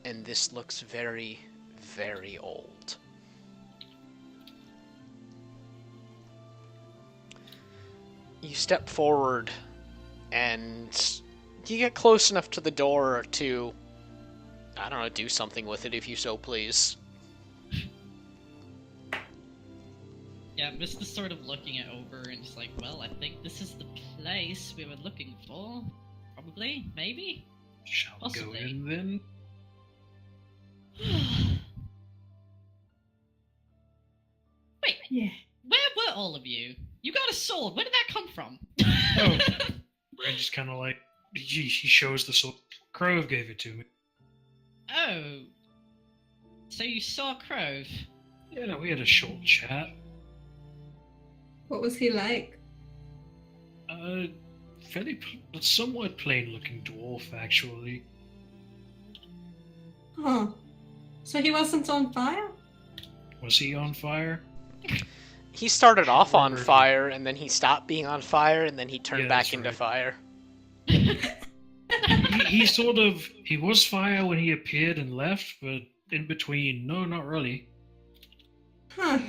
and this looks very, very old. You step forward, and you get close enough to the door to, I don't know, do something with it if you so please. Yeah, Mista's sort of looking it over and just like, well, I think this is the place we were looking for. Probably, maybe? Shall we go Possibly. in then? Wait, Yeah. where were all of you? You got a sword. Where did that come from? Oh, Brad just kind of like, he shows the sword. Crove gave it to me. Oh. So you saw Crove? Yeah, no, we had a short chat. What was he like? Somewhat plain-looking dwarf, actually. Huh. So he wasn't on fire? Was he on fire? He started off on Remember- fire, and then he stopped being on fire, and then he turned Yeah, back that's into right. fire. He was fire when he appeared and left, but in between, no, not really. Huh.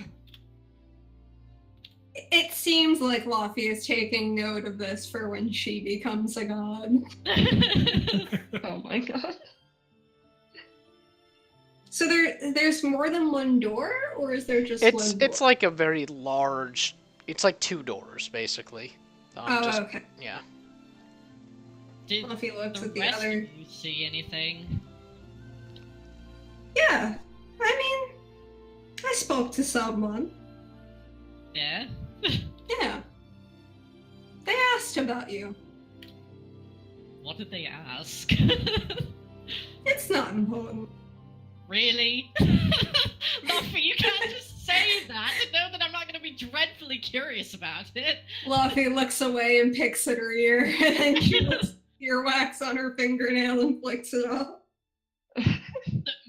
It seems like Luffy is taking note of this for when she becomes a god. Oh my god. So there's more than one door, or is there just one door? It's like a very large. It's like two doors basically. Oh, okay. Yeah. Did Luffy looks the at the rest other. of you see anything? Yeah. I mean, I spoke to someone. Yeah? Yeah. They asked about you. What did they ask? It's not important. Really? Luffy, you can't just say that and know that I'm not going to be dreadfully curious about it. Luffy looks away and picks at her ear, and then she puts earwax on her fingernail and flicks it off.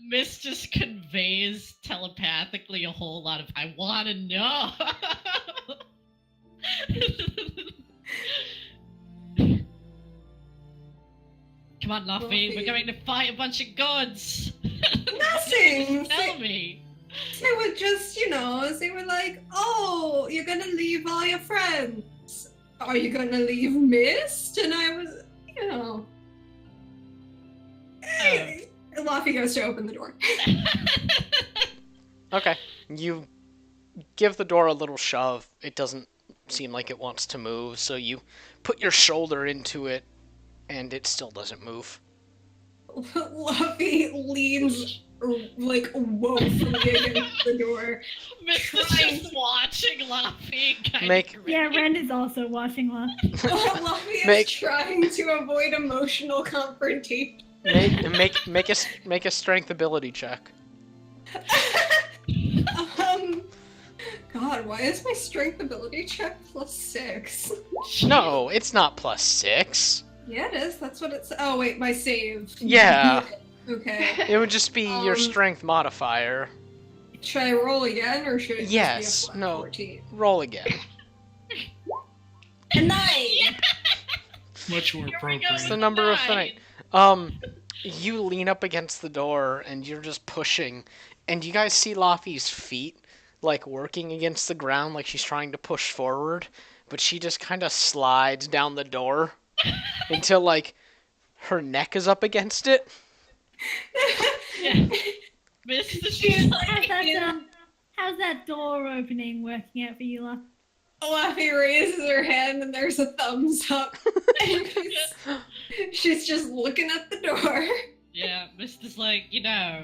Miss just conveys telepathically a whole lot of, I want to know. Come on, Luffy, we're going to fight a bunch of gods. Nothing. Tell me. They were just, they were like, oh, you're gonna leave all your friends. Are you gonna leave Mist? And I was, Hey. And Luffy goes to open the door. Okay. You give the door a little shove. It doesn't seem like it wants to move, so you put your shoulder into it, and it still doesn't move. Luffy leans like woefully against the door. Miss is Trying just watching, laughing. Make- Yeah, Ren is also watching Luffy. Luffy is Make- trying to avoid emotional confrontation. Make a strength ability check. God, why is my strength ability check +6? No, it's not +6. Yeah, it is. That's what it's. Oh wait, my save. Yeah. Okay. It would just be your Um, strength modifier. Should I roll again, or should it Yes, just be a flat no. 14? Roll again. A 9! Much more Here we go. appropriate. It's the number of fate. You lean up against the door and you're just pushing, and you guys see Laffy's feet like working against the ground, like she's trying to push forward, but she just kind of slides down the door until like her neck is up against it. Yeah. Miss is just like, How's that door opening working out for you, Luffy? Luffy raises her hand and there's a thumbs up. And she's just looking at the door. yeah, Miss is like, you know,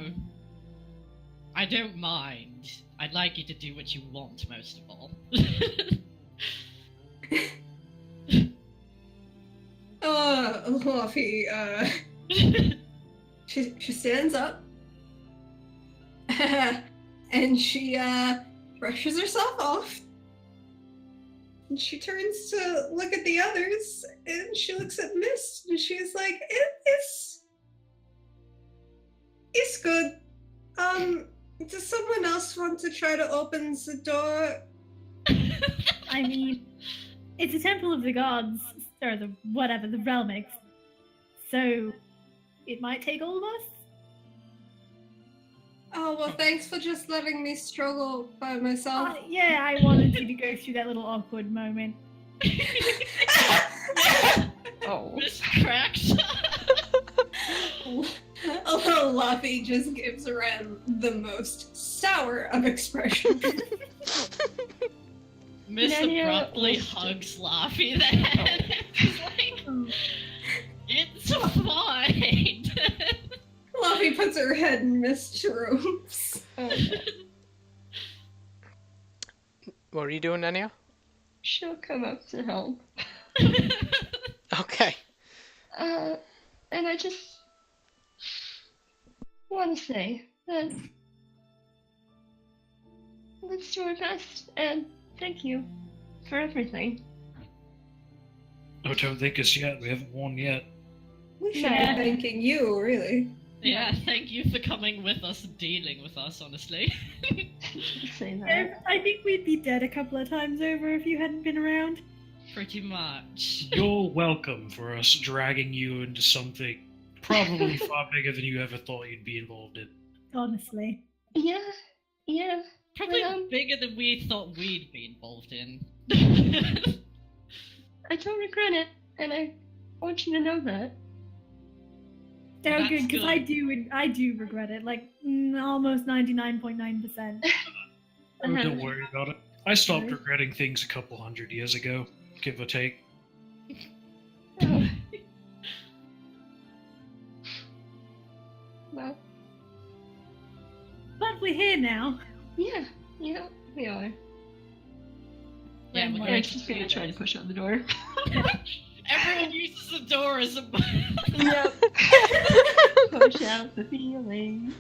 I don't mind. I'd like you to do what you want most of all. Luffy, she stands up. And she, brushes herself off. And she turns to look at the others, and she looks at Mist, and she's like, it's good. Does someone else want to try to open the door? I mean, it's a temple of the gods, or the whatever, the realmics. So, it might take all of us. Oh, well, thanks for just letting me struggle by myself. Yeah, I wanted you to go through that little awkward moment. Oh. Miss cracks. Although Luffy just gives Ren the most sour of expressions. Miss Nanya abruptly was- hugs Laffy then. She's like, it's fine. Luffy puts her head in Mist's robes. What are you doing, Enya? She'll come up to help. Okay. And I just want to say that let's do our best, and thank you for everything. Oh, don't thank us yet. We haven't won yet. We should Yeah. be thanking you, really. Yeah, thank you for coming with us and dealing with us, honestly. Say that. I think we'd be dead a couple of times over if you hadn't been around. Pretty much. You're welcome for us dragging you into something probably far bigger than you ever thought you'd be involved in. Honestly. Yeah. Probably Well, bigger than we thought we'd be involved in. I don't regret it, and I want you to know that. Oh, That's good, because good. I do regret it, like almost 99.9%. Oh, don't worry about it. I stopped Really? regretting things a couple 100 years ago, give or take. Oh. Well, But we're here now. yeah, we are. Yeah, When we're we're I'm going just to gonna try to push on the door. Everyone uses the door as a. Yep. Push out the feeling.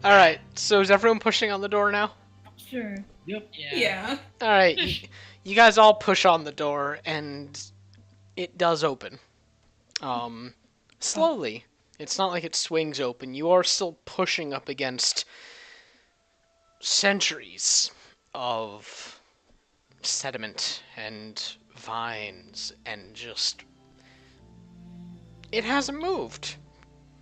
All right. So is everyone pushing on the door now? Sure. Yep. Yeah. All right. You guys all push on the door, and it does open. Slowly. It's not like it swings open. You are still pushing up against centuries of sediment and vines and just... It hasn't moved.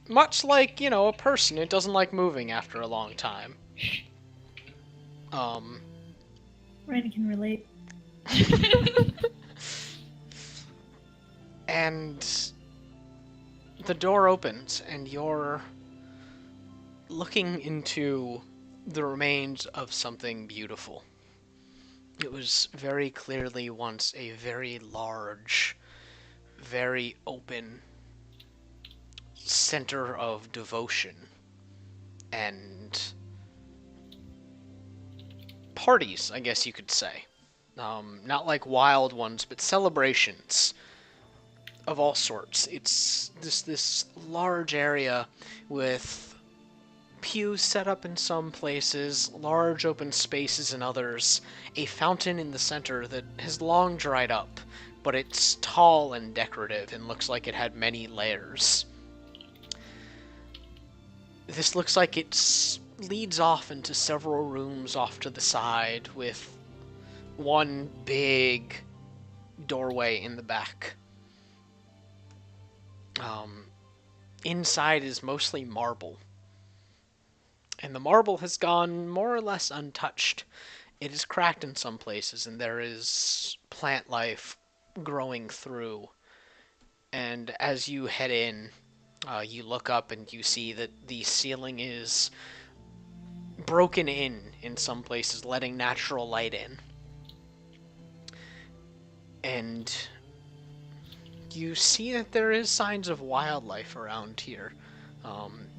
Much like, a person, it doesn't like moving after a long time. Ren can relate. And the door opens, and you're looking into the remains of something beautiful. It was very clearly once a very large, very open center of devotion and parties, I guess you could say. Not like wild ones, but celebrations of all sorts. It's this large area with pews set up in some places, large open spaces in others, a fountain in the center that has long dried up, but it's tall and decorative and looks like it had many layers. This looks like it leads off into several rooms off to the side with one big doorway in the back. Inside is mostly marble. And the marble has gone more or less untouched. It is cracked in some places, and there is plant life growing through. And as you head in, you look up and you see that the ceiling is broken in some places, letting natural light in. And you see that there is signs of wildlife around here.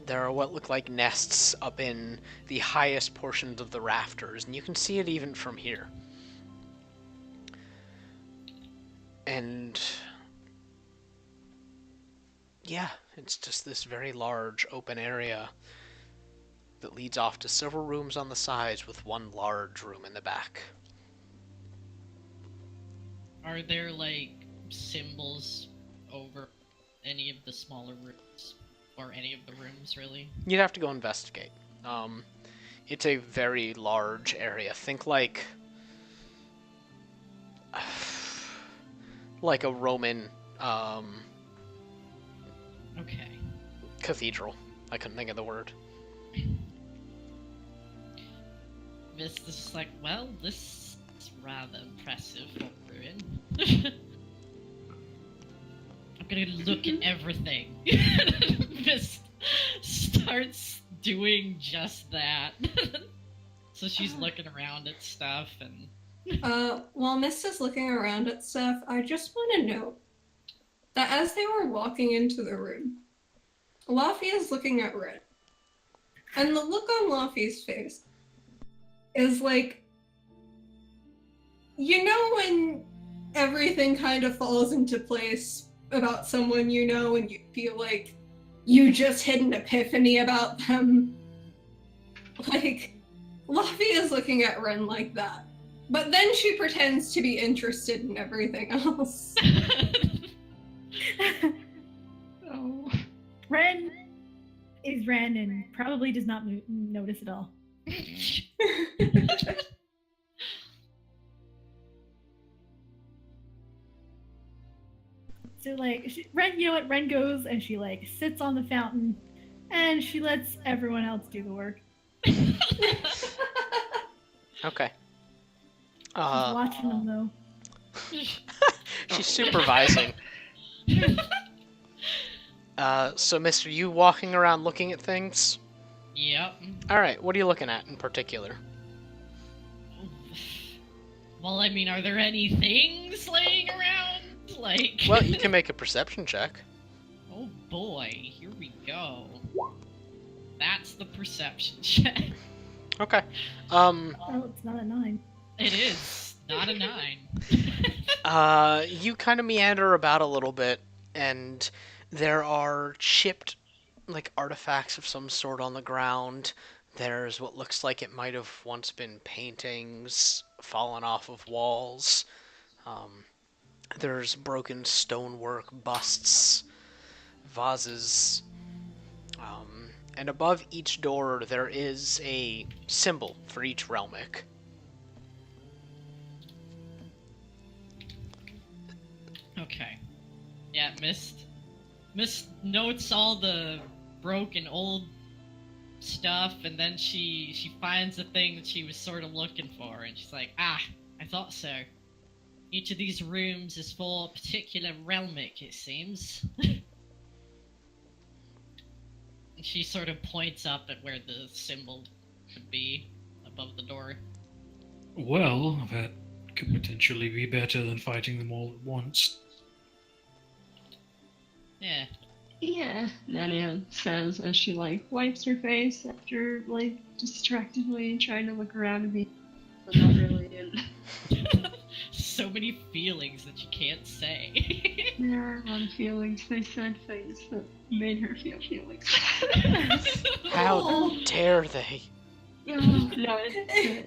There are what look like nests up in the highest portions of the rafters, and you can see it even from here. And yeah, it's just this very large open area that leads off to several rooms on the sides with one large room in the back. Are there, like, symbols over any of the smaller rooms? Or any of the rooms, really? You'd have to go investigate. It's a very large area. Think like a Roman Okay. cathedral. I couldn't think of the word. This is like, well, this is rather impressive for Ruin. I'm gonna look at everything. Just starts doing just that. So she's looking around at stuff and... While Mist is looking around at stuff, I just want to note that as they were walking into the room, Laffy is looking at Red. And the look on Laffy's face is like, you know when everything kind of falls into place about someone you know and you feel like you just had an epiphany about them? Like, Laffy is looking at Ren like that. But then she pretends to be interested in everything else. Oh. Ren is Ren and probably does not notice at all. So like Ren, you know what? Ren goes and she like sits on the fountain, and she lets everyone else do the work. Okay. She's watching them though. She's supervising. So, mister, you walking around looking at things? Yep. Alright, what are you looking at in particular? Well, I mean, are there any things laying around? Like... Well, you can make a perception check. Oh boy, here we go. That's the perception check. Okay. Oh, it's not a 9. It is. Not a 9. You kind of meander about a little bit, and there are chipped, like, artifacts of some sort on the ground. There's what looks like it might have once been paintings fallen off of walls. There's broken stonework, busts, vases. And above each door there is a symbol for each realmic. Okay. Yeah, Mist notes all the broken old stuff, and then she finds the thing that she was sort of looking for, and she's like, ah, I thought so. Each of these rooms is for a particular realmic, it seems. And she sort of points up at where the symbol could be above the door. Well, that could potentially be better than fighting them all at once. Yeah. Yeah, Nadia says as she wipes her face after distractedly trying to look around and be, but not really. And So many feelings that you can't say. there are a lot of feelings. They said things that made her feel feelings. How dare they? Oh, no, it's good.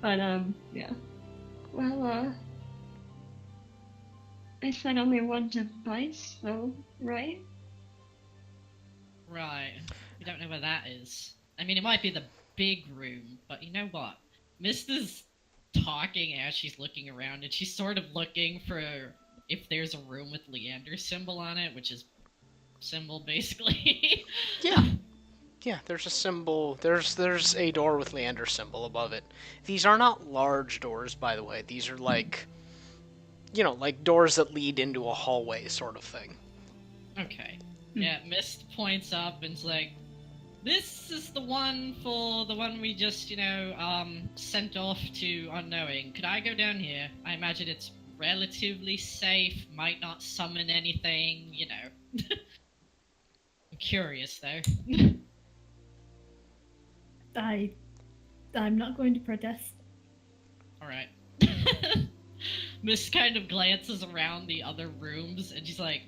But yeah. Well, I said only one device, though, right? Right. We don't know where that is. I mean, it might be the big room, but you know what? Mist is talking as she's looking around, and she's sort of looking for if there's a room with Leander symbol on it, which is symbol basically. Yeah, there's a symbol. There's a door with Leander symbol above it. These are not large doors, by the way. These are like doors that lead into a hallway sort of thing. Okay. Yeah, Mist points up and's like, this is the one we just, sent off to Unknowing. Could I go down here? I imagine it's relatively safe, might not summon anything, I'm curious, though. I'm not going to protest. Alright. Mist kind of glances around the other rooms, and she's like,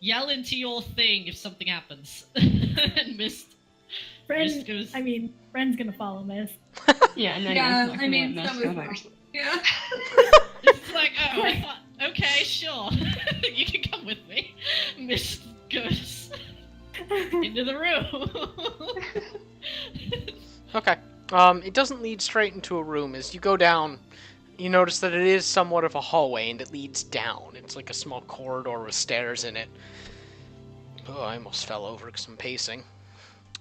yell into your thing if something happens. And Mist goes... Friend's gonna follow Mist. Yeah, and then Yeah, not I gonna mean, let that Mess was go by herself. Yeah. It's like, oh, I thought, okay, sure. You can come with me. Mist goes into the room. Okay. It doesn't lead straight into a room. As you go down, you notice that it is somewhat of a hallway, and it leads down. It's like a small corridor with stairs in it. Oh, I almost fell over because I'm pacing.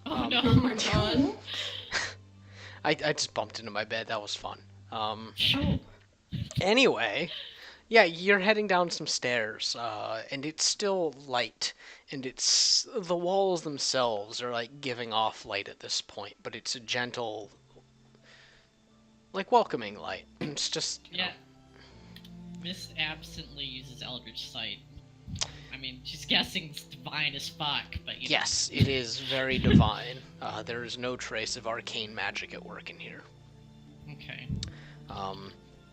Oh no. Oh my god. I just bumped into my bed. That was fun. Sure. Anyway, yeah, you're heading down some stairs, and it's still light, and the walls themselves are giving off light at this point, but it's a gentle, welcoming light. It's just Yeah. Mist absently uses Eldritch Sight. I mean, she's guessing it's divine as fuck, but Yes, it is very divine. There is no trace of arcane magic at work in here. Okay.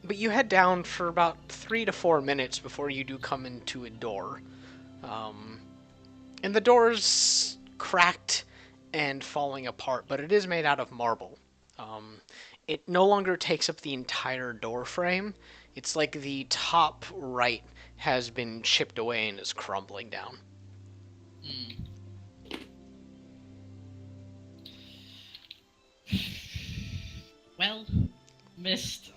But you head down for about 3 to 4 minutes before you do come into a door. And the door's cracked and falling apart, but it is made out of marble. It no longer takes up the entire door frame. It's like the top right has been chipped away and is crumbling down. Well, Mist,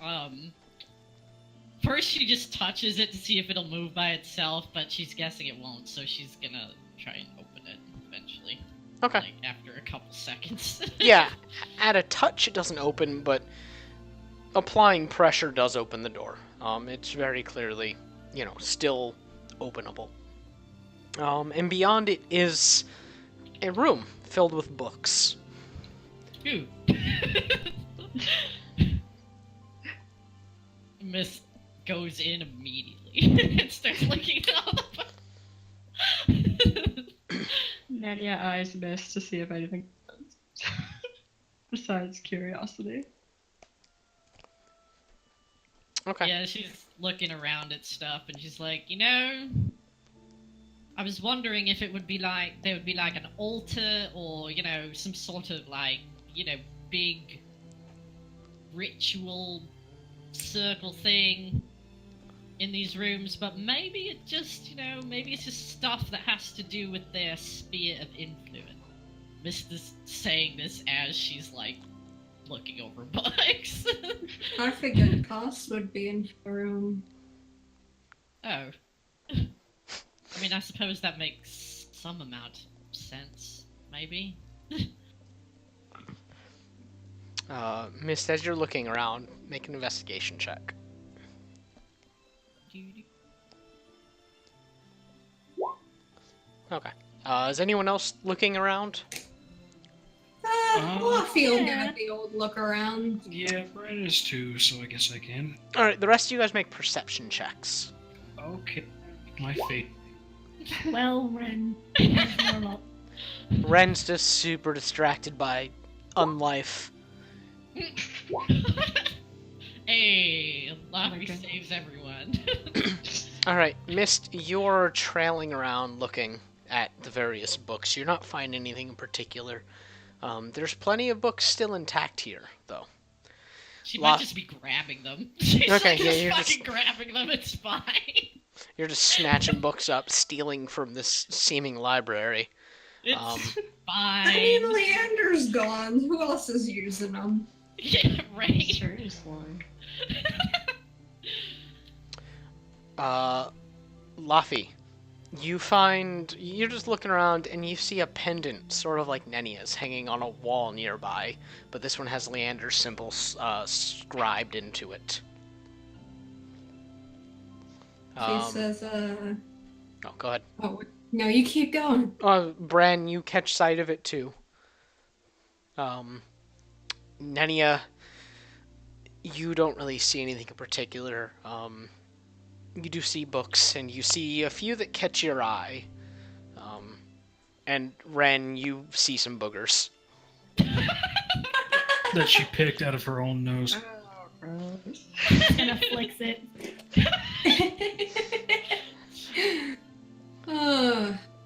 first she just touches it to see if it'll move by itself, but she's guessing it won't, so she's gonna try and open it eventually. Okay. After a couple seconds. Yeah, at a touch it doesn't open, but applying pressure does open the door. It's very clearly, still openable. And beyond it is a room filled with books. Ooh. Mist goes in immediately and starts looking up. Nadia eyes Mist to see if anything happens. Besides curiosity. Okay. Yeah, she's looking around at stuff, and she's like, I was wondering if it would be there would be an altar or, some sort of big ritual circle thing in these rooms, but maybe it just, maybe it's just stuff that has to do with their sphere of influence. Mist is saying this as she's looking over books. I figured Cost would be in the room. Oh. I mean, I suppose that makes some amount of sense, maybe. Mist, as you're looking around, make an investigation check. Okay. Is anyone else looking around? I'll feel Yeah. good the old look around. Yeah, Brad is too, so I guess I can. All right, the rest of you guys make perception checks. Okay. My fate. Well, Ren, as normal. Ren's just super distracted by unlife. Hey, Laffy Okay. saves everyone. All right, Mist, you're trailing around looking at the various books. You're not finding anything in particular. There's plenty of books still intact here, though. She La- might just be grabbing them. She's Okay, like yeah, just you're fucking grabbing them. It's fine. You're just snatching books up, stealing from this seeming library. It's Um, I mean, fine. Leander's gone. Who else is using them? Yeah, right. Seriously. Laffy, you're just looking around and you see a pendant, sort of like Nenia's, hanging on a wall nearby, but this one has Leander's symbol scribed into it. She says, Oh, go ahead. oh, no, you keep going. Bran, you catch sight of it too. Nenia, you don't really see anything in particular. You do see books, and you see a few that catch your eye. And Ren, you see some boogers. That she picked out of her own nose. Gonna flicks it.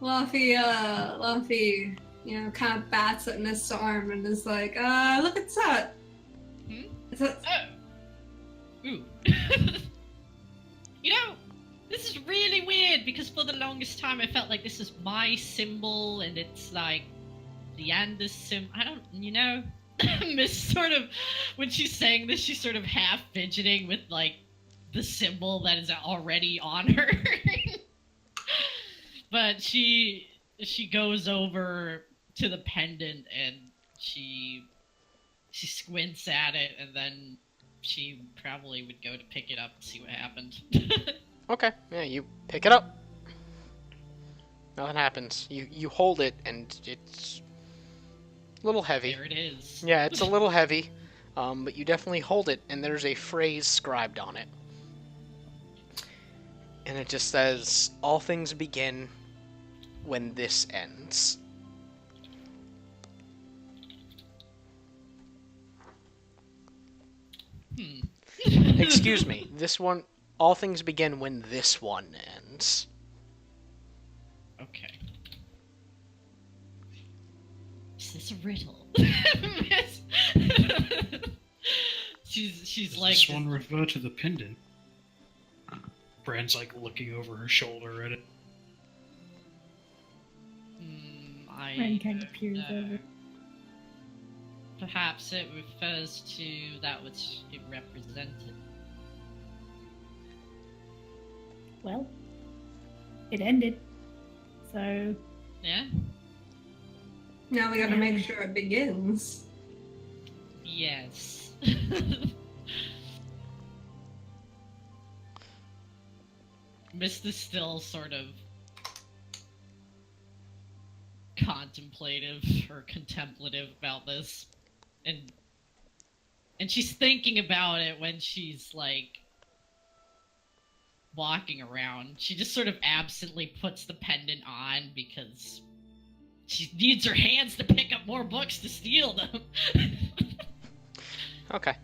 Luffy, kind of bats at Mist's arm and is like, look at that. Hmm? Is that Ooh. You know, this is really weird because for the longest time I felt like this is my symbol and it's like Leander's symbol. I don't, Miss sort of, when she's saying this, she's sort of half fidgeting with like the symbol that is already on her. But she goes over to the pendant and she squints at it and then she probably would go to pick it up and see what happened. Okay, yeah, you pick it up. Nothing happens. You hold it, and it's a little heavy. There it is. Yeah, it's a little heavy, but you definitely hold it, and there's a phrase scribed on it. And it just says, "All things begin when this ends." Excuse me, this one, all things begin when this one ends. Okay. Is this a riddle? she's like Does this one refer to the pendant? Bran's like looking over her shoulder at it. Ren kind of peers know. over. Perhaps it refers to that which it represented. Well, it ended. So, Yeah? now we gotta make sure it begins. Yes. Mist is still sort of contemplative or contemplative about this. And she's thinking about it when she's like walking around. She just sort of absently puts the pendant on because she needs her hands to pick up more books to steal them. Okay.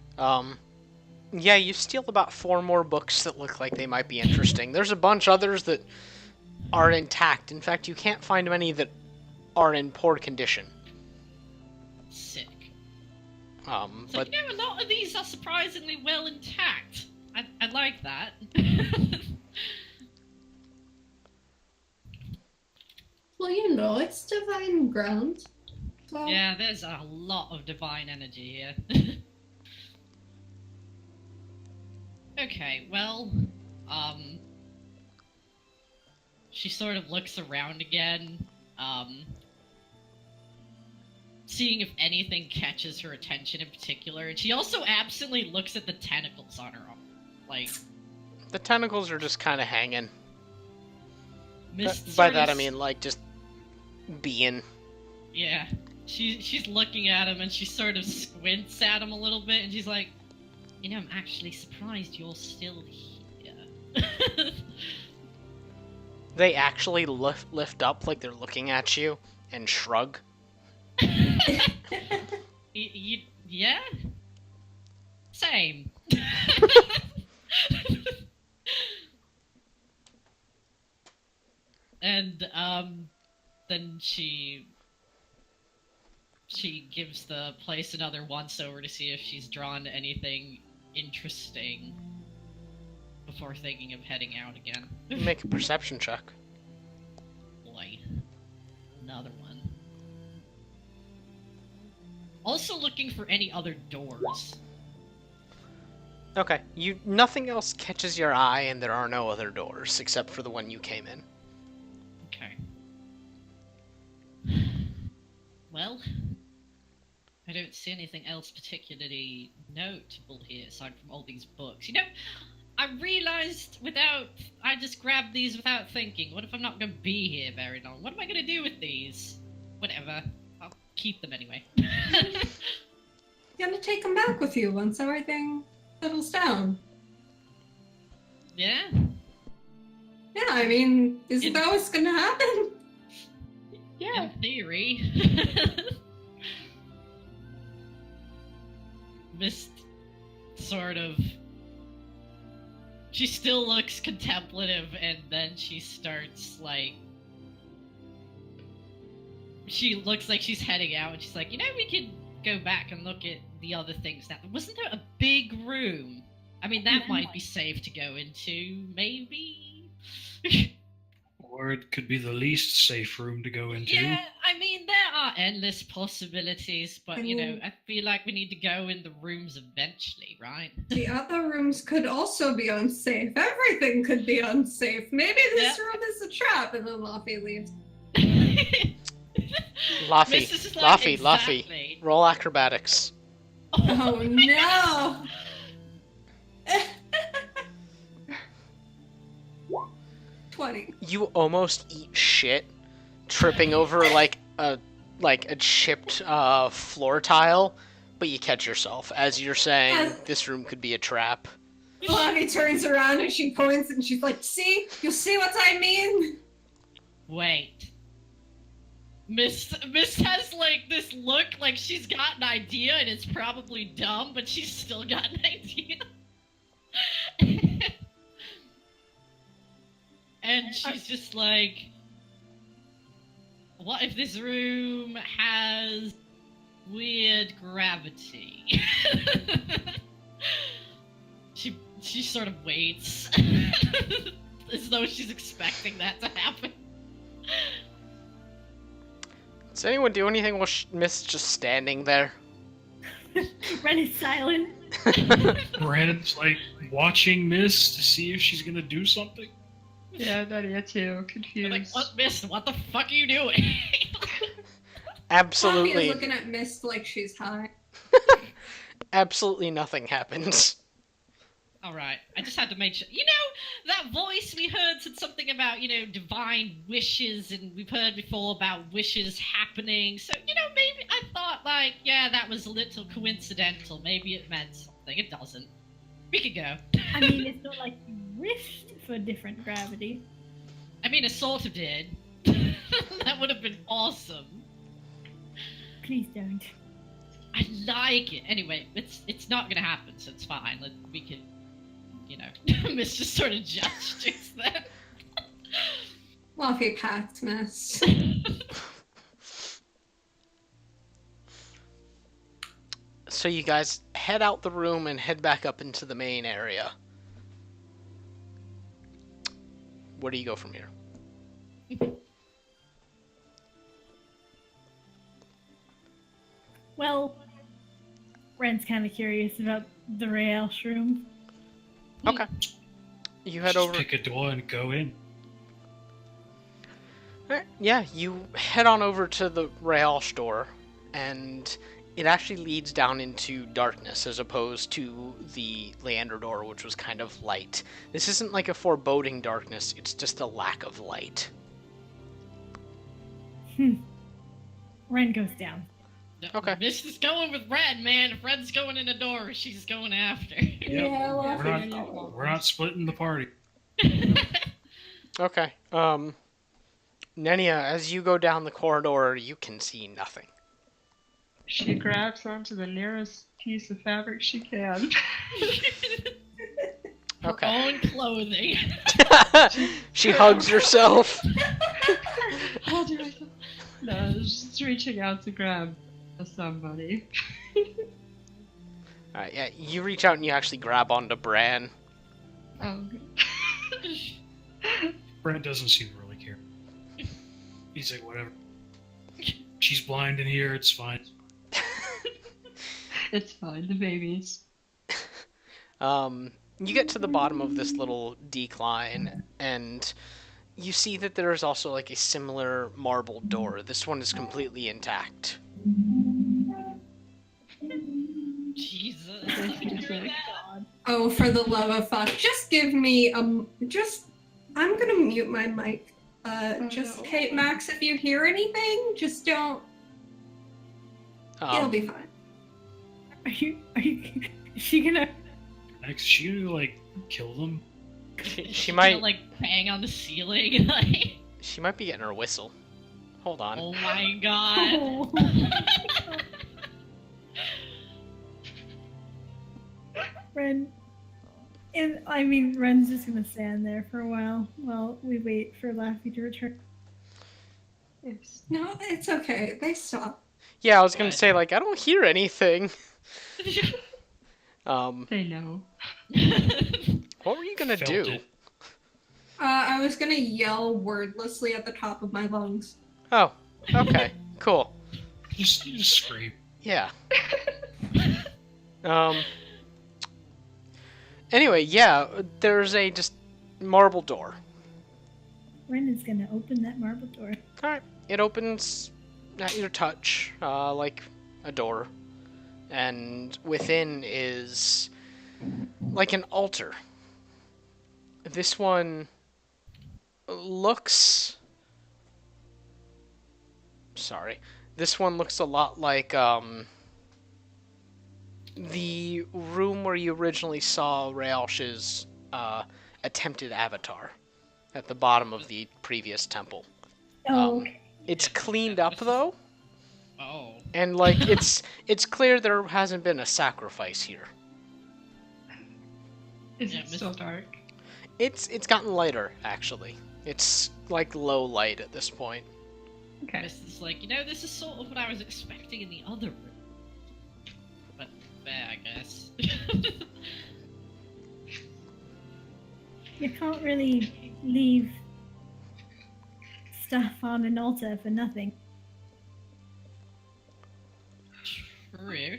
Yeah, you steal about 4 more books that look like they might be interesting. There's a bunch others that are intact. In fact, you can't find many that are in poor condition. Sick. But So, a lot of these are surprisingly well intact. I like that. Well, it's divine ground. So Yeah, there's a lot of divine energy here. Okay, well, she sort of looks around again, seeing if anything catches her attention in particular, and she also absently looks at the tentacles on her arm. Like, the tentacles are just kind of hanging. Mist By sort that of I mean, like, just being. Yeah. she's looking at him and she sort of squints at him a little bit and she's like, I'm actually surprised you're still here. They actually lift up like they're looking at you and shrug. Yeah? Same. And then she gives the place another once over to see if she's drawn anything interesting before thinking of heading out again. Make a perception check. Boy. Another one. Also looking for any other doors. Okay, nothing else catches your eye, and there are no other doors except for the one you came in. Okay. Well, I don't see anything else particularly notable here aside from all these books. I realized I just grabbed these without thinking. What if I'm not going to be here very long? What am I going to do with these? Whatever. I'll keep them anyway. You're gonna take them back with you once everything settles down. Yeah? Yeah, I mean, isn't that what's gonna happen? Yeah. In theory. Mist sort of... She still looks contemplative, and then she starts, like... She looks like she's heading out, and she's like, we could go back and look at the other things now. Wasn't there a big room? I mean, that might be safe to go into, maybe? Or it could be the least safe room to go into. Yeah, I mean, there are endless possibilities, but, I feel like we need to go in the rooms eventually, right? The other rooms could also be unsafe. Everything could be unsafe. Maybe this room is a trap, and then Luffy leaves. Luffy. Roll acrobatics. Oh no! 20. You almost eat shit, tripping over like a chipped floor tile, but you catch yourself as you're saying this room could be a trap. Luffy turns around and she points and she's like, "See? You see what I mean?" Wait. Mist has, like, this look like she's got an idea and it's probably dumb, but she's still got an idea. And she's just like, what if this room has weird gravity? She sort of waits. As though she's expecting that to happen. Does anyone do anything while Mist's just standing there? Ren is silent. Ren's like watching Miss to see if she's gonna do something. Yeah, Nadia too. Confused. Like, what, Mist? What the fuck are you doing? Luffy Absolutely. is looking at Mist like she's high. Absolutely nothing happens. Alright, I just had to make sure. That voice we heard said something about, divine wishes, and we've heard before about wishes happening. So, maybe I thought, that was a little coincidental. Maybe it meant something. It doesn't. We could go. I mean, it's not like you wished for different gravity. I mean, it sort of did. That would have been awesome. Please don't. I like it. Anyway, it's not gonna happen, so it's fine. We could, Miss just sort of gestures then. Luffy packed Mist. So you guys head out the room and head back up into the main area. Where do you go from here? Well, Ren's kind of curious about the Real room. Okay. You head Just over. pick a door and go in. Alright, yeah, you head on over to the Real store, and it actually leads down into darkness as opposed to the Leander door, which was kind of light. This isn't like a foreboding darkness, it's just a lack of light. Ren goes down. No, Okay. Miss is going with Red, man. If Red's going in the door, she's going after. Yeah, well, we're we're not splitting the party. Okay. Nenia, as you go down the corridor, you can see nothing. She grabs onto the nearest piece of fabric she can. Her Okay. own clothing. She hugs herself. How do I? No, she's reaching out to grab somebody. Alright, yeah, you reach out and you actually grab onto Bran. Oh. Brent doesn't seem to really care. He's like, whatever. She's blind in here, it's fine. It's fine, the babies. You get to the bottom of this little decline, and you see that there's also like a similar marble door. This one is completely intact. Jesus. God. Oh, for the love of fuck, just give me I'm gonna mute my mic. No. Kate, Max, if you hear anything, just don't. It'll be fine. Are you? Is she gonna? Next, she gonna, like, kill them? She Gonna, might like bang on the ceiling. Like, she might be getting her whistle. Hold on. oh my god. Oh. Ren, Ren's just gonna stand there for a while we wait for Laffy to return. Yes. No, it's okay. They stop. Yeah, I was gonna What? say, like, I don't hear anything. They know. What were you gonna Felt do? it. I was gonna yell wordlessly at the top of my lungs. Oh, okay, cool. You just scream. Yeah. Anyway, yeah, there's a just marble door. Ren is gonna open that marble door. Alright, it opens at your touch, like a door. And within is like an altar. This one looks... Sorry. This one looks a lot like, the room where you originally saw Rayalsh's attempted avatar at the bottom of the previous temple. Oh, okay. It's Yeah, cleaned that up was- though, Oh. and like it's clear there hasn't been a sacrifice here. Is Yeah, it still dark? It's gotten lighter actually. It's like low light at this point. Okay. This is like, this is sort of what I was expecting in the other room. But fair, I guess. You can't really leave stuff on an altar for nothing. True.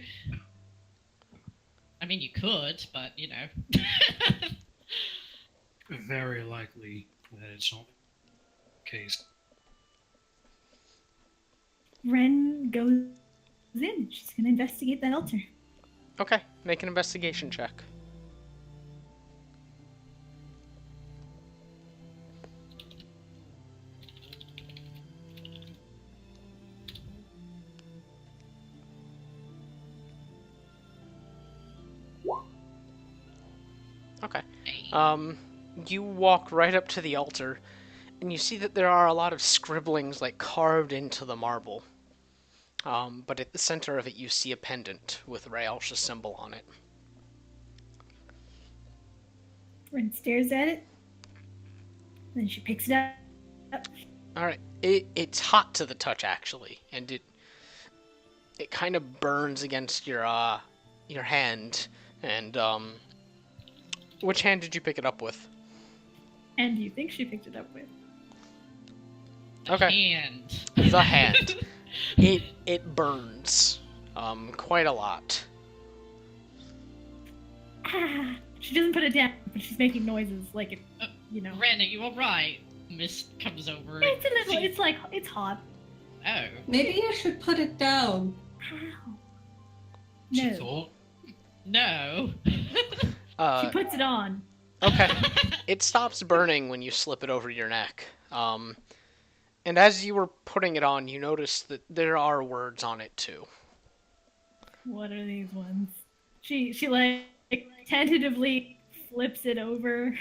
I mean, you could, but Very likely that it's not the case. Ren goes in. She's gonna investigate that altar. Okay, make an investigation check. Okay. You walk right up to the altar, and you see that there are a lot of scribblings like carved into the marble. But at the center of it, you see a pendant with Rayalsh's symbol on it. Ren stares at it. Then she picks it up. All right, it's hot to the touch actually, and it kind of burns against your hand. And which hand did you pick it up with? And do you think she picked it up with? The Okay. hand. The hand. It burns, quite a lot. Ah! She doesn't put it down, but she's making noises like it, Ren, are you alright? Mist comes over. It's a little. It's hot. Oh. Maybe you should put it down. Ow. She No. thought. No. She puts it on. Okay. It stops burning when you slip it over your neck. And as you were putting it on, you notice that there are words on it too. What are these ones? She like tentatively flips it over.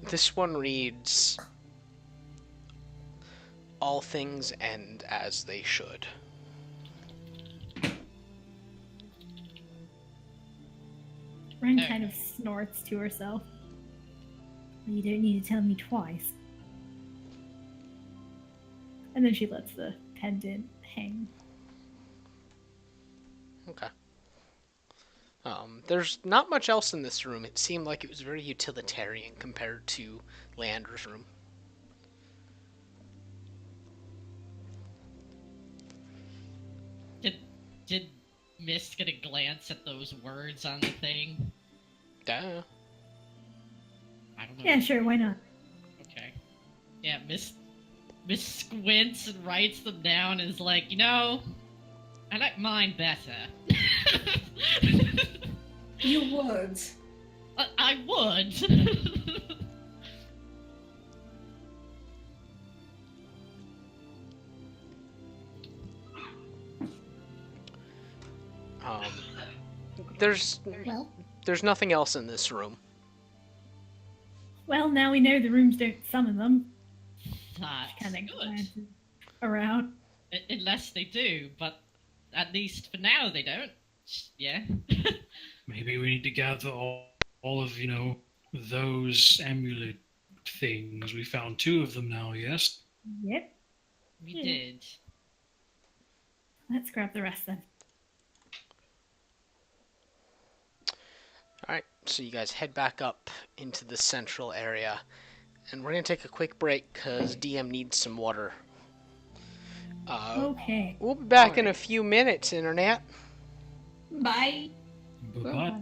This one reads, "All things end as they should." Ren kind of snorts to herself. You don't need to tell me twice. And then she lets the pendant hang. Okay. There's not much else in this room. It seemed like it was very utilitarian compared to Leandra's room. Did Mist get a glance at those words on the thing? Duh. I don't know. Yeah, sure, why not? Okay. Yeah, Mist squints and writes them down and is like, I like mine better. You would. I would. Um, there's Well, there's nothing else in this room. now we know the rooms don't summon them. That's Kind of good. glances around. Unless they do, but at least for now they don't. Yeah. Maybe we need to gather all of, those amulet things. We found 2 of them now, yes? Yep. We Yeah. did. Let's grab the rest then. Alright, so you guys head back up into the central area. And we're going to take a quick break because DM needs some water. Okay. We'll be back in a few minutes, Internet. Bye. Bye-bye. Bye.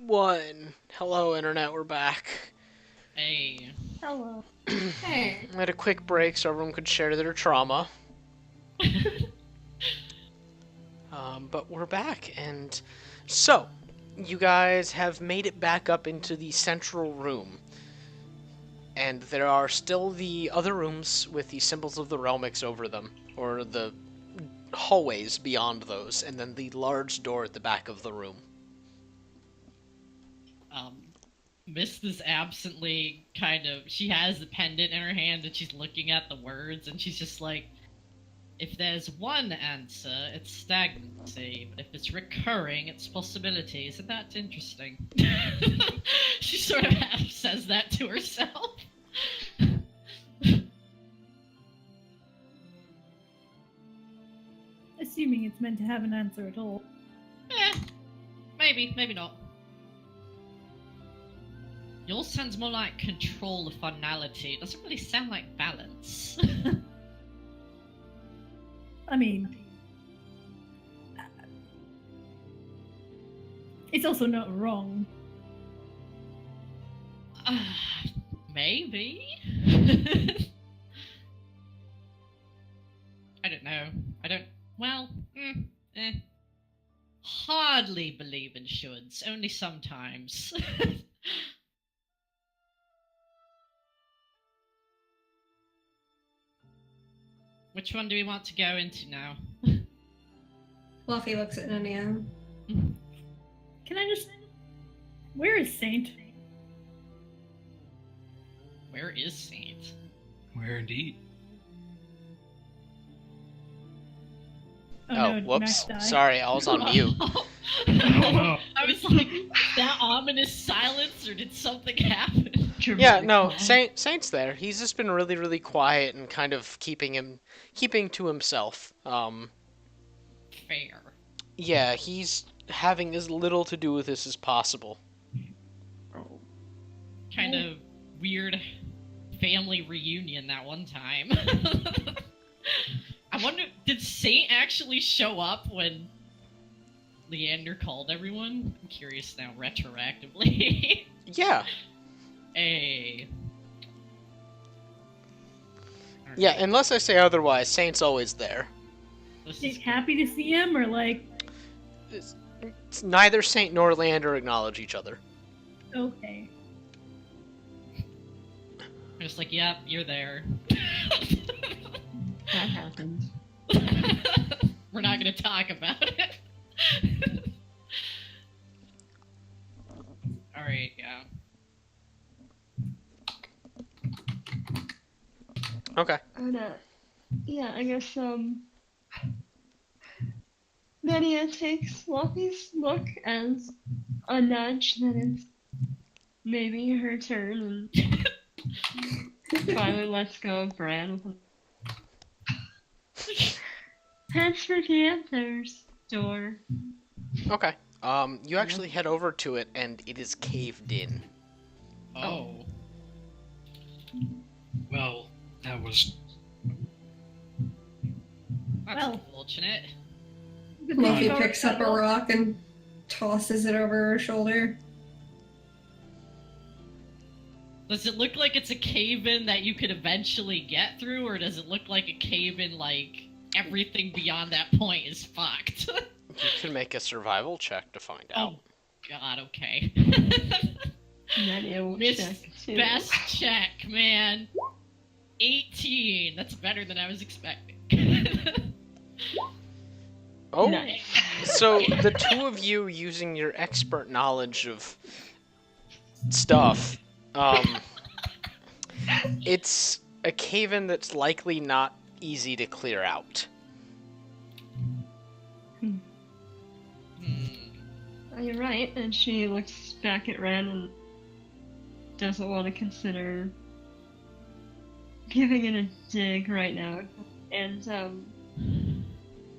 1. Hello, Internet, we're back. Hey. Hello. Hey. We had a quick break so everyone could share their trauma. But we're back, and so, you guys have made it back up into the central room. And there are still the other rooms with the symbols of the Realmix over them, or the hallways beyond those, and then the large door at the back of the room. Mist is absently she has the pendant in her hand and she's looking at the words and she's just like, if there's one answer, it's stagnancy, but if it's recurring, it's possibility. Isn't that interesting? She sort of half says that to herself. Assuming it's meant to have an answer at all. Maybe not. Yours sounds more like control of finality. It doesn't really sound like balance. I mean, it's also not wrong. Maybe? I don't know. Hardly believe in shoulds, only sometimes. Which one do we want to go into now? Fluffy looks at Nania. Can I just... Where is Saint? Where is Saint? Where indeed? Oh, no, whoops. Max died. Sorry, I was on mute. no. I was like, that ominous silence, or did something happen? Yeah, no, Saint's there. He's just been really, really quiet and kind of keeping to himself. Fair. Yeah, he's having as little to do with this as possible. Kind of weird family reunion that one time. I wonder, did Saint actually show up when Leander called everyone? I'm curious now, retroactively. Yeah. Hey. Yeah, unless I say otherwise, Saint's always there. He's happy to see him, or like... It's neither Saint nor Leander acknowledge each other. Okay. I'm just like, yep, you're there. That happened. We're not gonna talk about it. Alright, yeah. Okay. Yeah, I guess, Mania takes Fluffy's look as a nudge that it's maybe her turn and finally lets go of Bran. Heads for the answers door. Okay. You actually head over to it, and it is caved in. Oh. Well, that was... That's Well. unfortunate. Fluffy picks up a rock and tosses it over her shoulder. Does it look like it's a cave-in that you could eventually get through, or does it look like a cave-in like everything beyond that point is fucked? You can make a survival check to find out. Oh, God, okay. Mania will Missed check too. best check, man. 18. That's better than I was expecting. Oh, Nice. so the two of you using your expert knowledge of stuff, it's a cave-in that's likely not easy to clear out. Oh, you're right, and she looks back at Ren and doesn't want to consider giving it a dig right now. And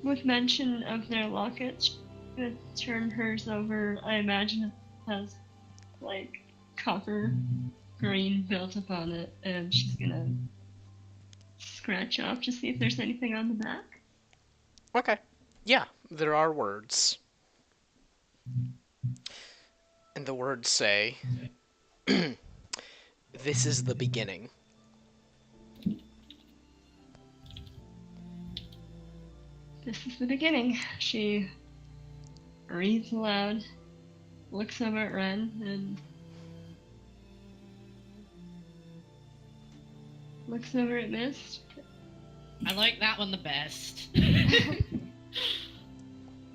with mention of their locket, she's gonna turn hers over. I imagine it has like copper green built up on it, and she's gonna scratch off to see if there's anything on the back. Okay. Yeah, there are words. And the words say, "This is the beginning." This is the beginning. She reads aloud, looks over at Ren, and looks over at Mist. I like that one the best.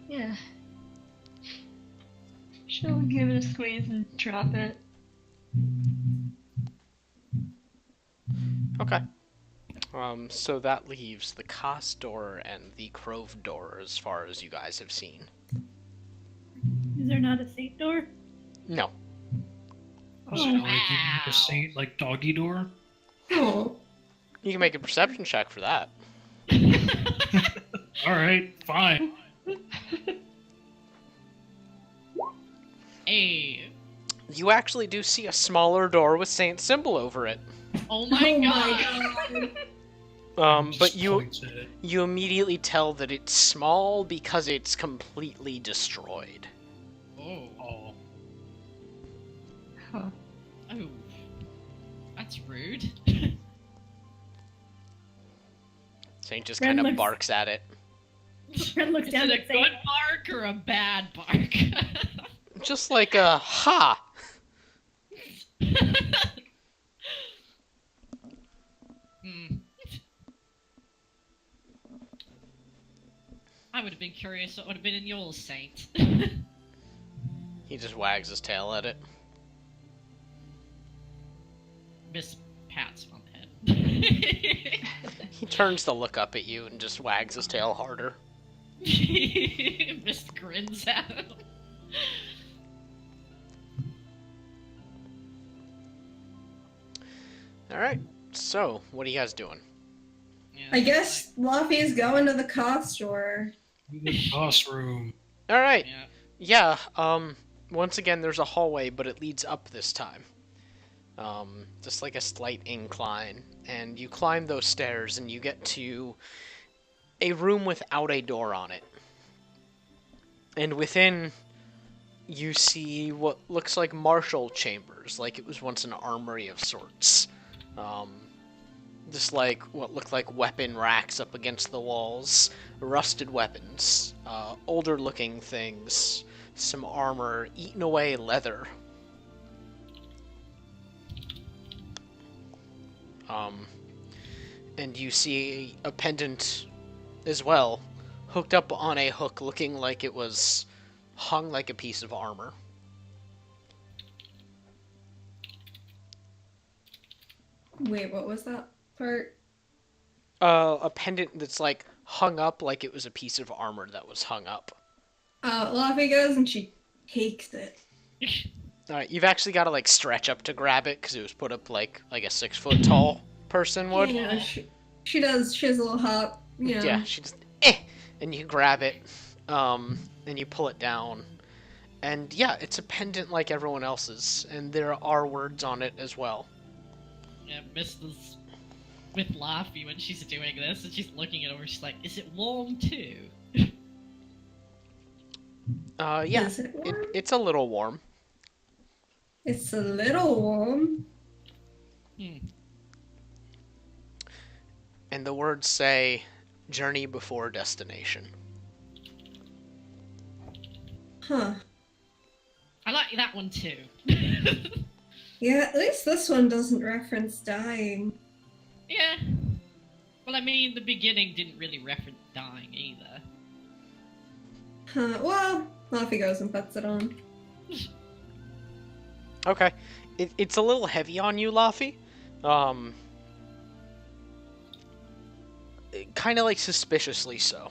Yeah. She'll give it a squeeze and drop it. Okay. So that leaves the Cos door and the Crove door as far as you guys have seen. Is there not a saint door? No. Was it like a saint, like doggy door? Oh. You can make a perception check for that. Alright, fine. Hey. You actually do see a smaller door with Saint symbol over it. Oh my Oh god. my god. But Just you points at it. immediately tell that it's small because it's completely destroyed. Oh. Oh. Huh. Oh. That's rude. Saint just Ren kind of looks- barks at it. Ren looks Is down it a at good Saint. bark or a bad bark? Just like a ha! Hmm. I would have been curious what would have been in yours, Saint. He just wags his tail at it. Miss pats on the head. He turns to look up at you and just wags his tail harder. Miss grins at him. Alright, so, what are you guys doing? Yeah, I guess Luffy's going to the Cos store. The boss room. Alright, Yeah. yeah, once again, there's a hallway, but it leads up this time. Just like a slight incline. And you climb those stairs and you get to a room without a door on it. And within, you see what looks like martial chambers, like it was once an armory of sorts. Just like what looked like weapon racks up against the walls, rusted weapons, older looking things, some armor, eaten away leather. And you see a pendant as well, hooked up on a hook looking like it was hung like a piece of armor. Wait, what was that part? A pendant that's like hung up like it was a piece of armor that was hung up. Luffy goes and she takes it. Alright, you've actually got to like stretch up to grab it because it was put up like a 6 foot tall person would. You know, she does. She has a little hop. You know. Yeah, she just and you grab it, and you pull it down, and yeah, it's a pendant like everyone else's, and there are words on it as well. Yeah, Miss is with Laffy when she's doing this, and she's looking it over. She's like, "Is it warm too?" Yeah, Is it warm? it's a little warm. It's a little warm. Hmm. And the words say, "Journey before destination." Huh. I like that one too. Yeah, at least this one doesn't reference dying. Yeah. Well, I mean, the beginning didn't really reference dying either. Huh. Well, Luffy goes and puts it on. Okay, it's a little heavy on you, Laffy. Kind of like suspiciously so.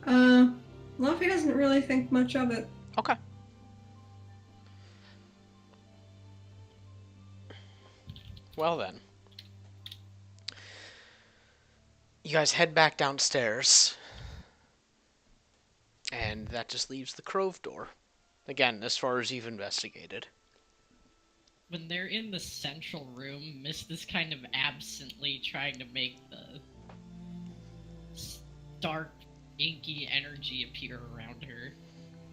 Luffy doesn't really think much of it. Okay. Well then. You guys head back downstairs. And that just leaves the Crove door. Again, as far as you've investigated. When they're in the central room, Mist is kind of absently trying to make the dark, inky energy appear around her.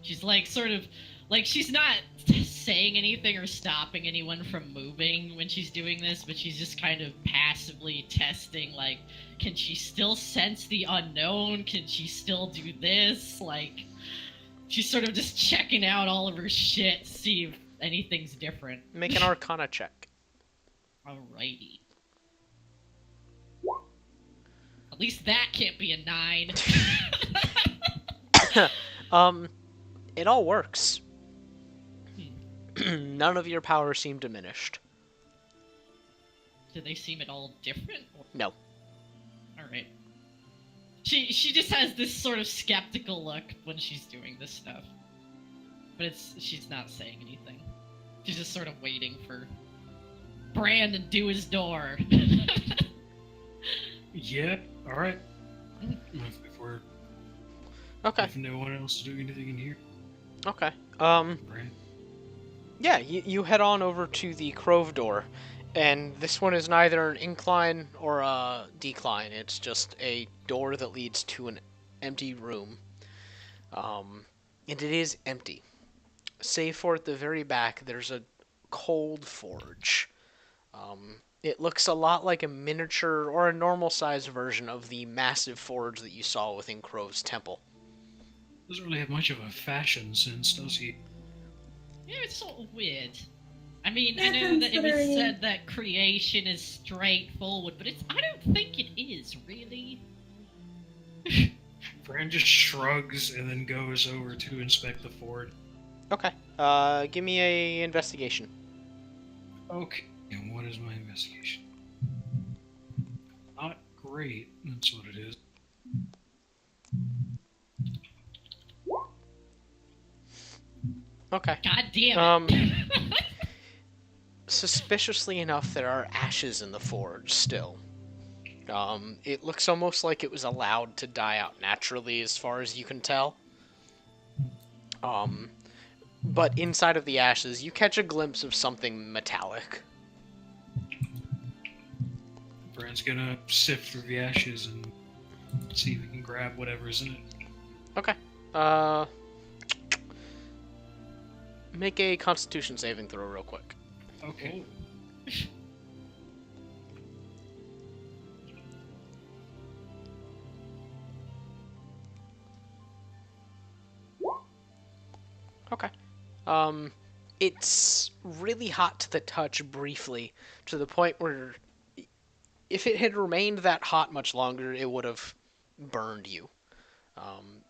She's like sort of like she's not saying anything or stopping anyone from moving when she's doing this, but she's just kind of passively testing, like, can she still sense the unknown? Can she still do this? Like, she's sort of just checking out all of her shit to see if anything's different. Make an Arcana check. Alrighty. At least that can't be a 9. It all works. Hmm. None of your powers seem diminished. Do they seem at all different? No. Alright. She just has this sort of skeptical look when she's doing this stuff. But she's not saying anything. She's just sort of waiting for Bran to do his door. Yeah, alright. If we're... Okay. If no one else is doing anything in here, Okay. right? Yeah, you head on over to the Crove door, and this one is neither an incline or a decline. It's just a door that leads to an empty room. And it is empty. Save for at the very back, there's a cold forge. It looks a lot like a miniature or a normal-sized version of the massive forge that you saw within Crove's temple. Doesn't really have much of a fashion sense, does he? Yeah, it's sort of weird. I mean, Yeah, I know that it was considering- said that creation is straightforward, but I don't think it is, really. Bran just shrugs and then goes over to inspect the fort. Okay. Give me a investigation. Okay, and what is my investigation? Not great, that's what it is. Okay. God damn it. Suspiciously enough, there are ashes in the forge still. It looks almost like it was allowed to die out naturally, as far as you can tell. But inside of the ashes, you catch a glimpse of something metallic. Bran's gonna sift through the ashes and see if he can grab whatever's in it. Okay. Make a Constitution saving throw real quick. Okay. Okay. It's really hot to the touch briefly, to the point where if it had remained that hot much longer, it would have burned you.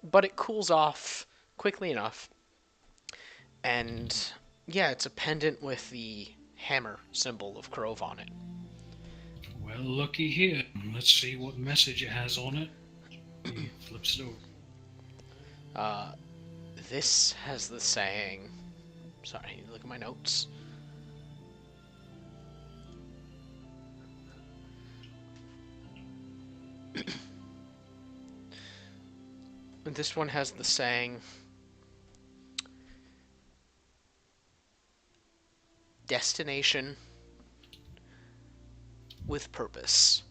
But it cools off quickly enough. And yeah, it's a pendant with the hammer symbol of Crove on it. Well, looky here. Let's see what message it has on it. He flips it over. This has the saying... Sorry, I need to look at my notes. This one has the saying... Destination with purpose.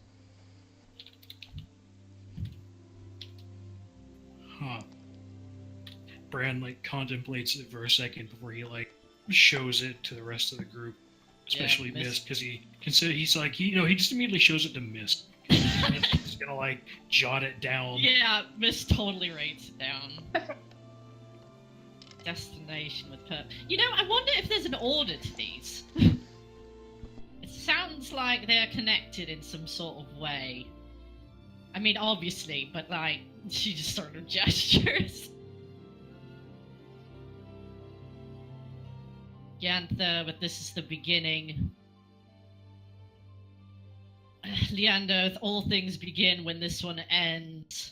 Huh. Bran, contemplates it for a second before he, shows it to the rest of the group. Especially Yeah, Mist, because he just immediately shows it to Mist. He's gonna, jot it down. Yeah, Miss totally writes it down. Destination with purpose. You know, I wonder if there's an order to these. It sounds like they're connected in some sort of way. I mean, obviously, but she just sort of gestures. Yantha, but this is the beginning. Leander, all things begin when this one ends.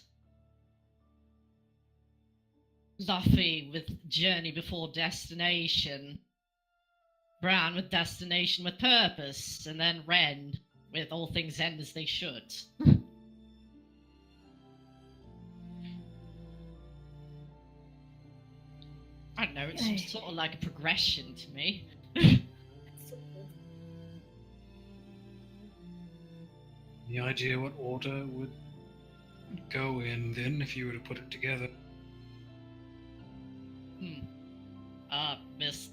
Luffy with Journey Before Destination. Bran with Destination with Purpose. And then Ren with All Things End as They Should. I don't know, it seems sort of like a progression to me. Any idea what order would go in then if you were to put it together? Miss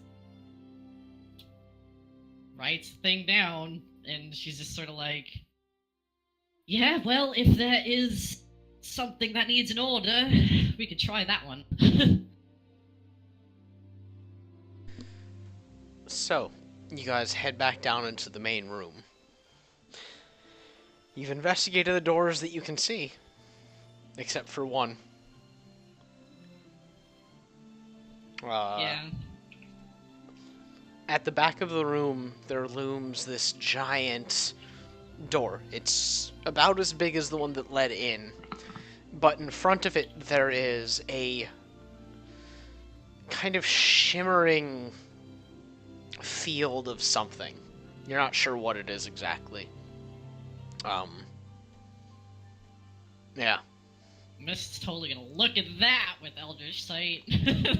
writes the thing down, and she's just sort of like, yeah, well, if there is something that needs an order, we could try that one. So, you guys head back down into the main room. You've investigated the doors that you can see, except for one. Yeah. At the back of the room, there looms this giant door. It's about as big as the one that led in, but in front of it there is a kind of shimmering field of something. You're not sure what it is exactly. Yeah. Mist's totally gonna look at that with Eldritch Sight.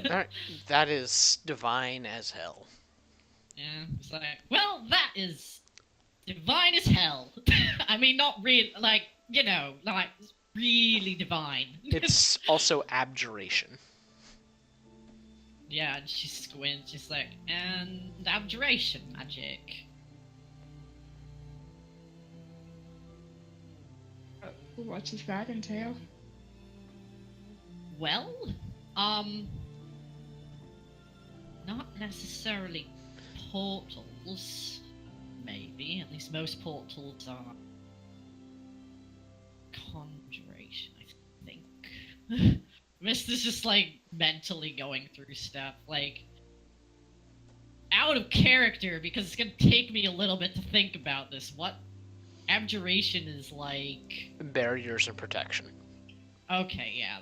Alright, that is divine as hell. Yeah, it's like, well, that is divine as hell. I mean, not really, like, you know, like, really divine. It's also abjuration. Yeah, and she squints, she's like, and abjuration magic. What does that entail? Well, not necessarily portals, maybe. At least most portals are conjuration, I think. Mist is just, like, mentally going through stuff, like, out of character, because it's gonna take me a little bit to think about this. What abjuration is like? Barriers and protection. Okay, yeah.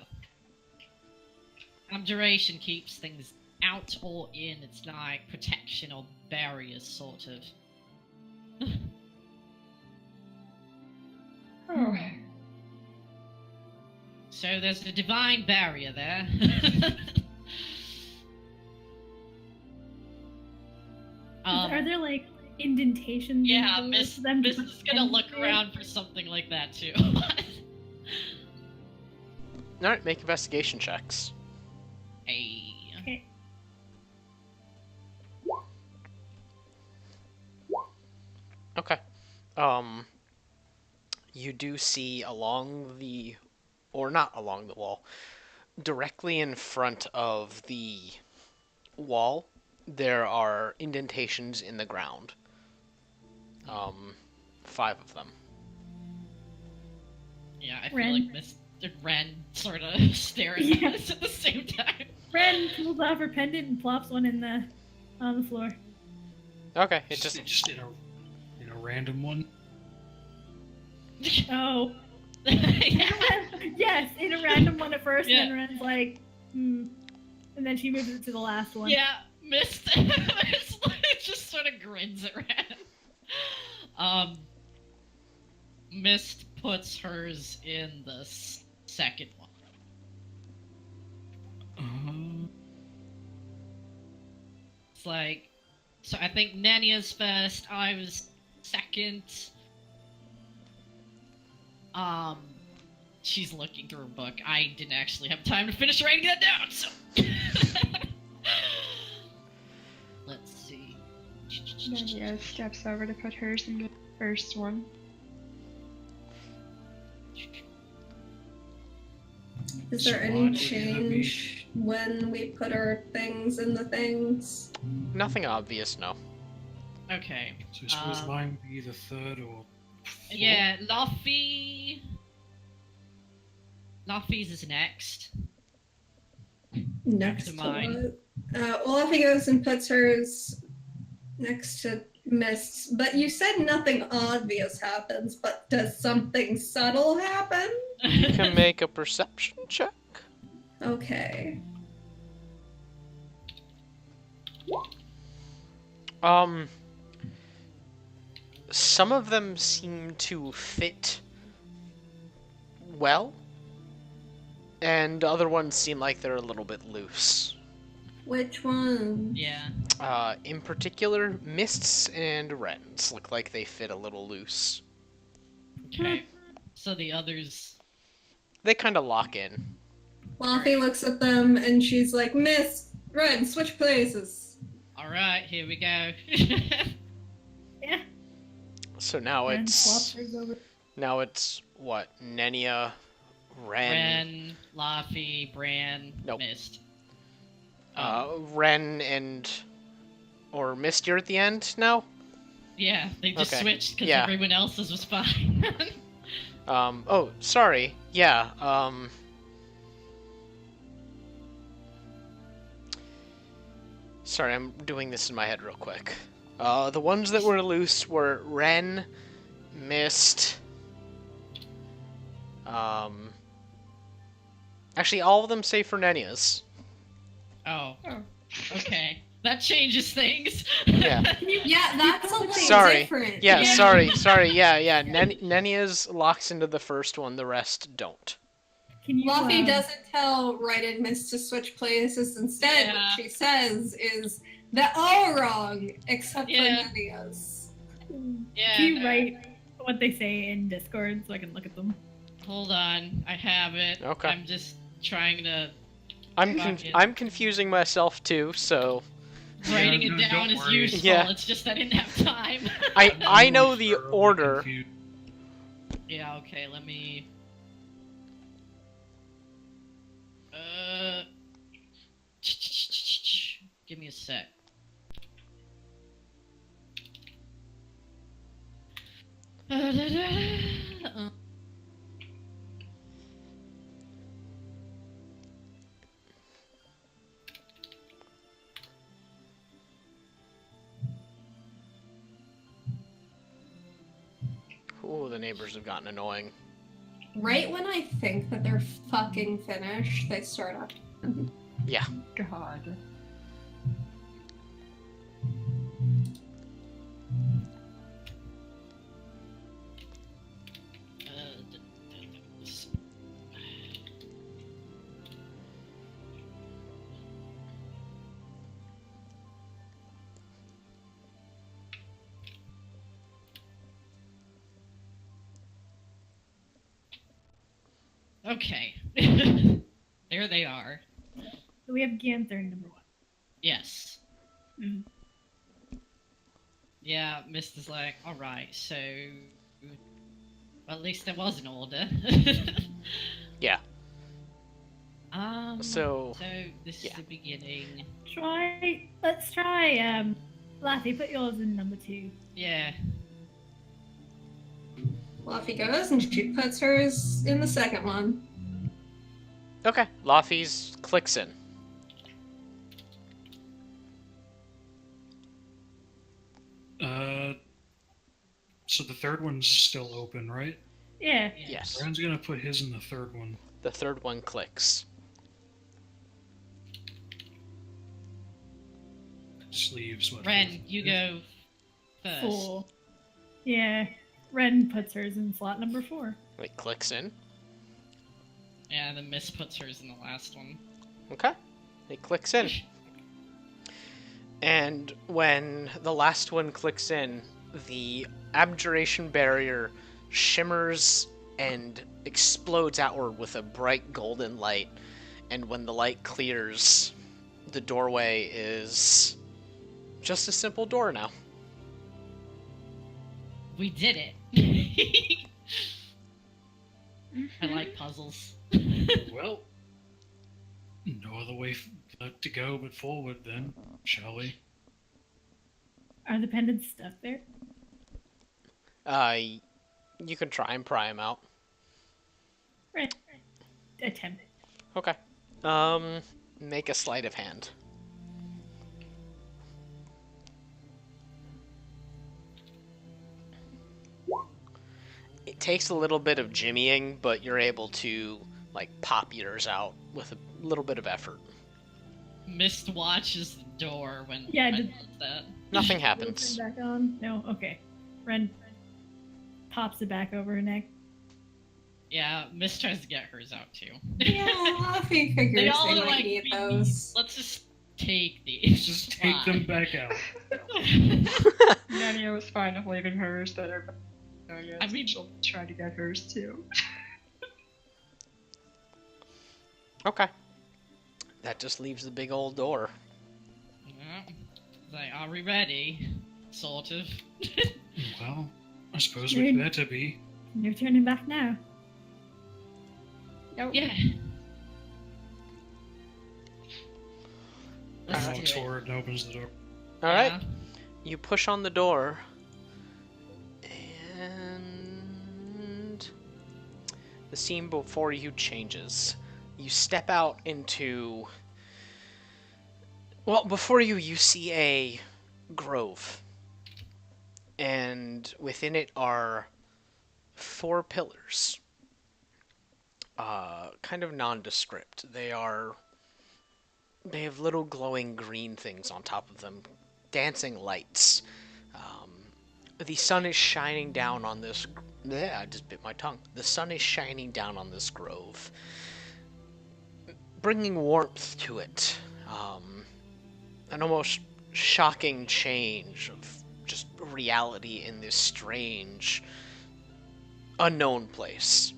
Abjuration keeps things out or in. It's like protection or barriers, sort of. Oh. So there's a divine barrier there. Are there like indentations? Yeah, in Miss them to is gonna look protect it? around for something like that too. Alright, make investigation checks. Hey. Okay. Okay. You do see along the, or not along the wall, directly in front of the wall, there are indentations in the ground. 5 of them. Yeah, I feel Ren. like Mr. Ren sort of staring Yeah. at us at the same time. Ren pulls off her pendant and plops one on the floor. Okay, it just Just in a random one. Oh. Yeah. Yes, in a random one at first, Yeah. and then Ren's like, and then she moves it to the last one. Yeah, Mist just sort of grins at Ren. Mist puts hers in the second one. It's like, so I think Nenia's first, I was second. She's looking through her book. I didn't actually have time to finish writing that down, so. Let's see. Nadia steps over to put hers in the first one. Is there So any why would that be? change when we put our things in the things? nothing obvious, no. Okay. So suppose mine be the third or fourth? Yeah, Luffy's is next. Next To to mine. what? Luffy goes and puts hers next to Mist's. But you said nothing obvious happens, but does something subtle happen? You can make a perception check. Okay. Some of them seem to fit well, and other ones seem like they're a little bit loose. Which one? Yeah. In particular, Mists and Wrens look like they fit a little loose. Okay. So the others. They kind of lock in. Luffy looks at them and she's like, Miss, Red, switch places. Alright, here we go. Yeah. So now Ren it's swaps hers over. what? Nenia, Ren, Ren, Laffy, Bran, Nope. Mist. Ren or Mist. You're at the end now. Yeah, they just Okay. switched because Yeah. everyone else's was fine. Oh, sorry. Yeah. Sorry, I'm doing this in my head real quick. The ones that were loose were Ren, Mist. Actually, all of them save for Nenia's. Oh, Oh. okay. That changes things. Yeah. Yeah, that's a little Sorry. different. Yeah, Yeah. sorry. Yeah. Nenia's locks into the first one. The rest don't. Can you? Fluffy doesn't tell Red and Mist to switch places. Instead, Yeah. what she says is they're all wrong except Yeah. for Nenia's. Yeah, Can you no. write what they say in Discord so I can look at them? Hold on, I have it. Okay. I'm just trying to Fuck it. I'm confusing myself too. So writing no, it down don't is worry. useful. Yeah. It's just I didn't have time. I know the Thoroughly order. confused. Yeah. Okay. Let me. Give me a sec. Ooh, the neighbors have gotten annoying. Right when I think that they're fucking finished, they start up. God. Okay. There they are. So we have Ganther number 1. Yes. Mhm. Yeah, Mist is like, alright, so. Well, at least there was an order. Yeah. So So this yeah. is the beginning. Let's try, Laffy, put yours in number 2. Yeah. Fluffy goes and she puts hers in the second one. Okay, Laffy's clicks in. So the third one's still open, right? Yeah. Yes. Brand's gonna put his in the third one. The third one clicks. Just leaves what. Ren, you go first. 4. Yeah. Ren puts hers in slot number 4. It clicks in. Yeah, the Mist puts hers in the last one. Okay. It clicks in. And when the last one clicks in, the abjuration barrier shimmers and explodes outward with a bright golden light. And when the light clears, the doorway is just a simple door now. We did it. I like puzzles. Well, no other way left to go but forward, then, shall we? Are the pendants stuck there? You can try and pry them out. Right. Attempt. Okay. Make a sleight of hand. It takes a little bit of jimmying, but you're able to, like, pop yours out with a little bit of effort. Mist watches the door when Yeah, Ren did- does that. Nothing Turn happens. back on? No? Okay. Ren pops it back over her neck. Yeah, Mist tries to get hers out too. Yeah, Fluffy figures They they all are might like, need "We those. let's just take these. Just take Fine." them back out. Nania was fine with leaving hers that are. Oh, yes, I mean- she'll try to get hers too. Okay. that just leaves the big old door. Yeah. Like, are we ready? Sort of. Well, I suppose we'd better be. No turning back now. Nope. Yeah. I Let's walks do it. forward and opens the door. All right. Yeah. You push on the door, and the scene before you changes. You step out into. Well, before you see a grove, and within it are 4 pillars. Kind of nondescript. They have little glowing green things on top of them, dancing lights. The sun is shining down on this. Yeah, I just bit my tongue. The sun is shining down on this grove, bringing warmth to it. An almost shocking change of just reality in this strange, unknown place.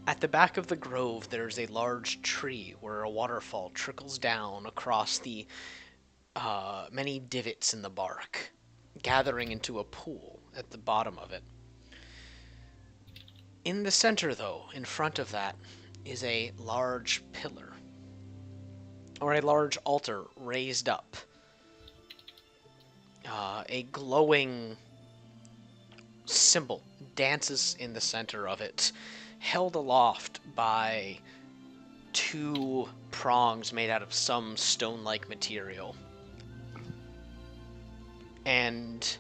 At the back of the grove, there's a large tree where a waterfall trickles down across the many divots in the bark, gathering into a pool at the bottom of it. In the center, though, in front of that, is a large pillar, or a large altar raised up. A glowing symbol dances in the center of it, held aloft by 2 prongs made out of some stone-like material. And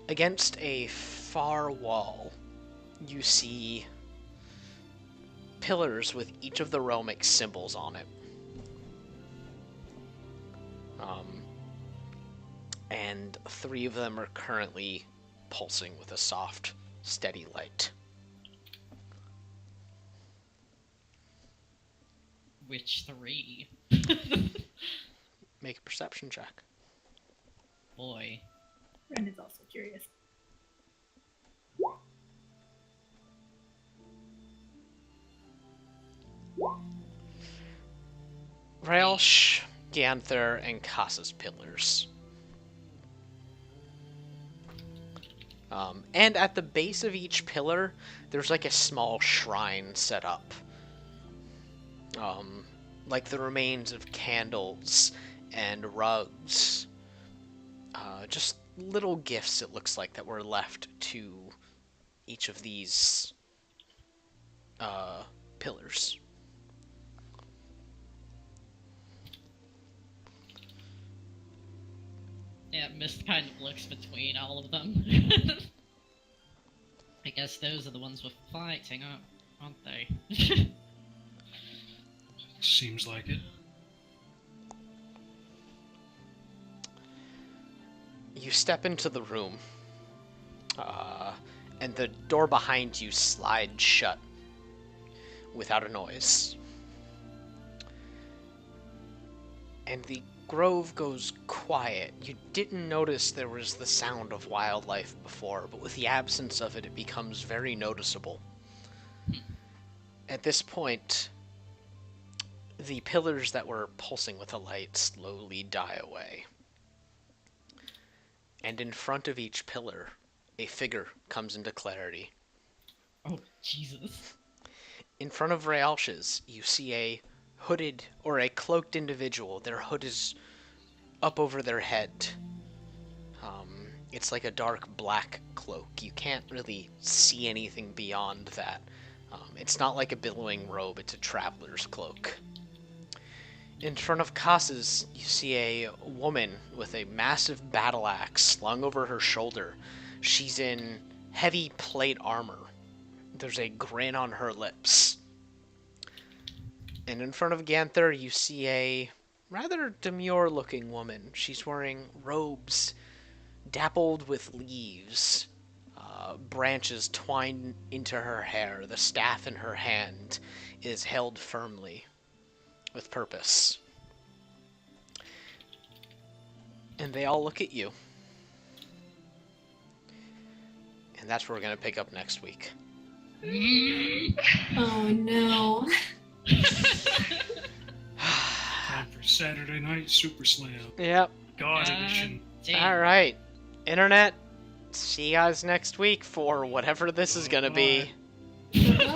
against a far wall, you see pillars with each of the Romic symbols on it. And 3 of them are currently pulsing with a soft, steady light. Which 3? Make a perception check. Boy. Ren is also curious. Raelsh, Ganther, and Kassa's pillars. And at the base of each pillar, there's like a small shrine set up. Like the remains of candles and rugs. Just little gifts, it looks like, that were left to each of these pillars. Yeah, Mist kind of looks between all of them. I guess those are the ones we're fighting, aren't they? Seems like it. You step into the room, and the door behind you slides shut without a noise. And the grove goes quiet. You didn't notice there was the sound of wildlife before, but with the absence of it, it becomes very noticeable. At this point, the pillars that were pulsing with a light slowly die away. And in front of each pillar, a figure comes into clarity. Oh, Jesus. In front of Raelsh's, you see a hooded or a cloaked individual. Their hood is up over their head. It's like a dark black cloak. You can't really see anything beyond that. It's not like a billowing robe, it's a traveler's cloak. In front of Kassa's, you see a woman with a massive battle axe slung over her shoulder. She's in heavy plate armor. There's a grin on her lips. And in front of Ganther, you see a rather demure-looking woman. She's wearing robes dappled with leaves. Branches twined into her hair. The staff in her hand is held firmly with purpose. And they all look at you. And that's where we're going to pick up next week. Oh no. Saturday Night Super Slam. Yep. God edition. Damn. All right. Internet, see you guys next week for whatever this is going to be. Bye.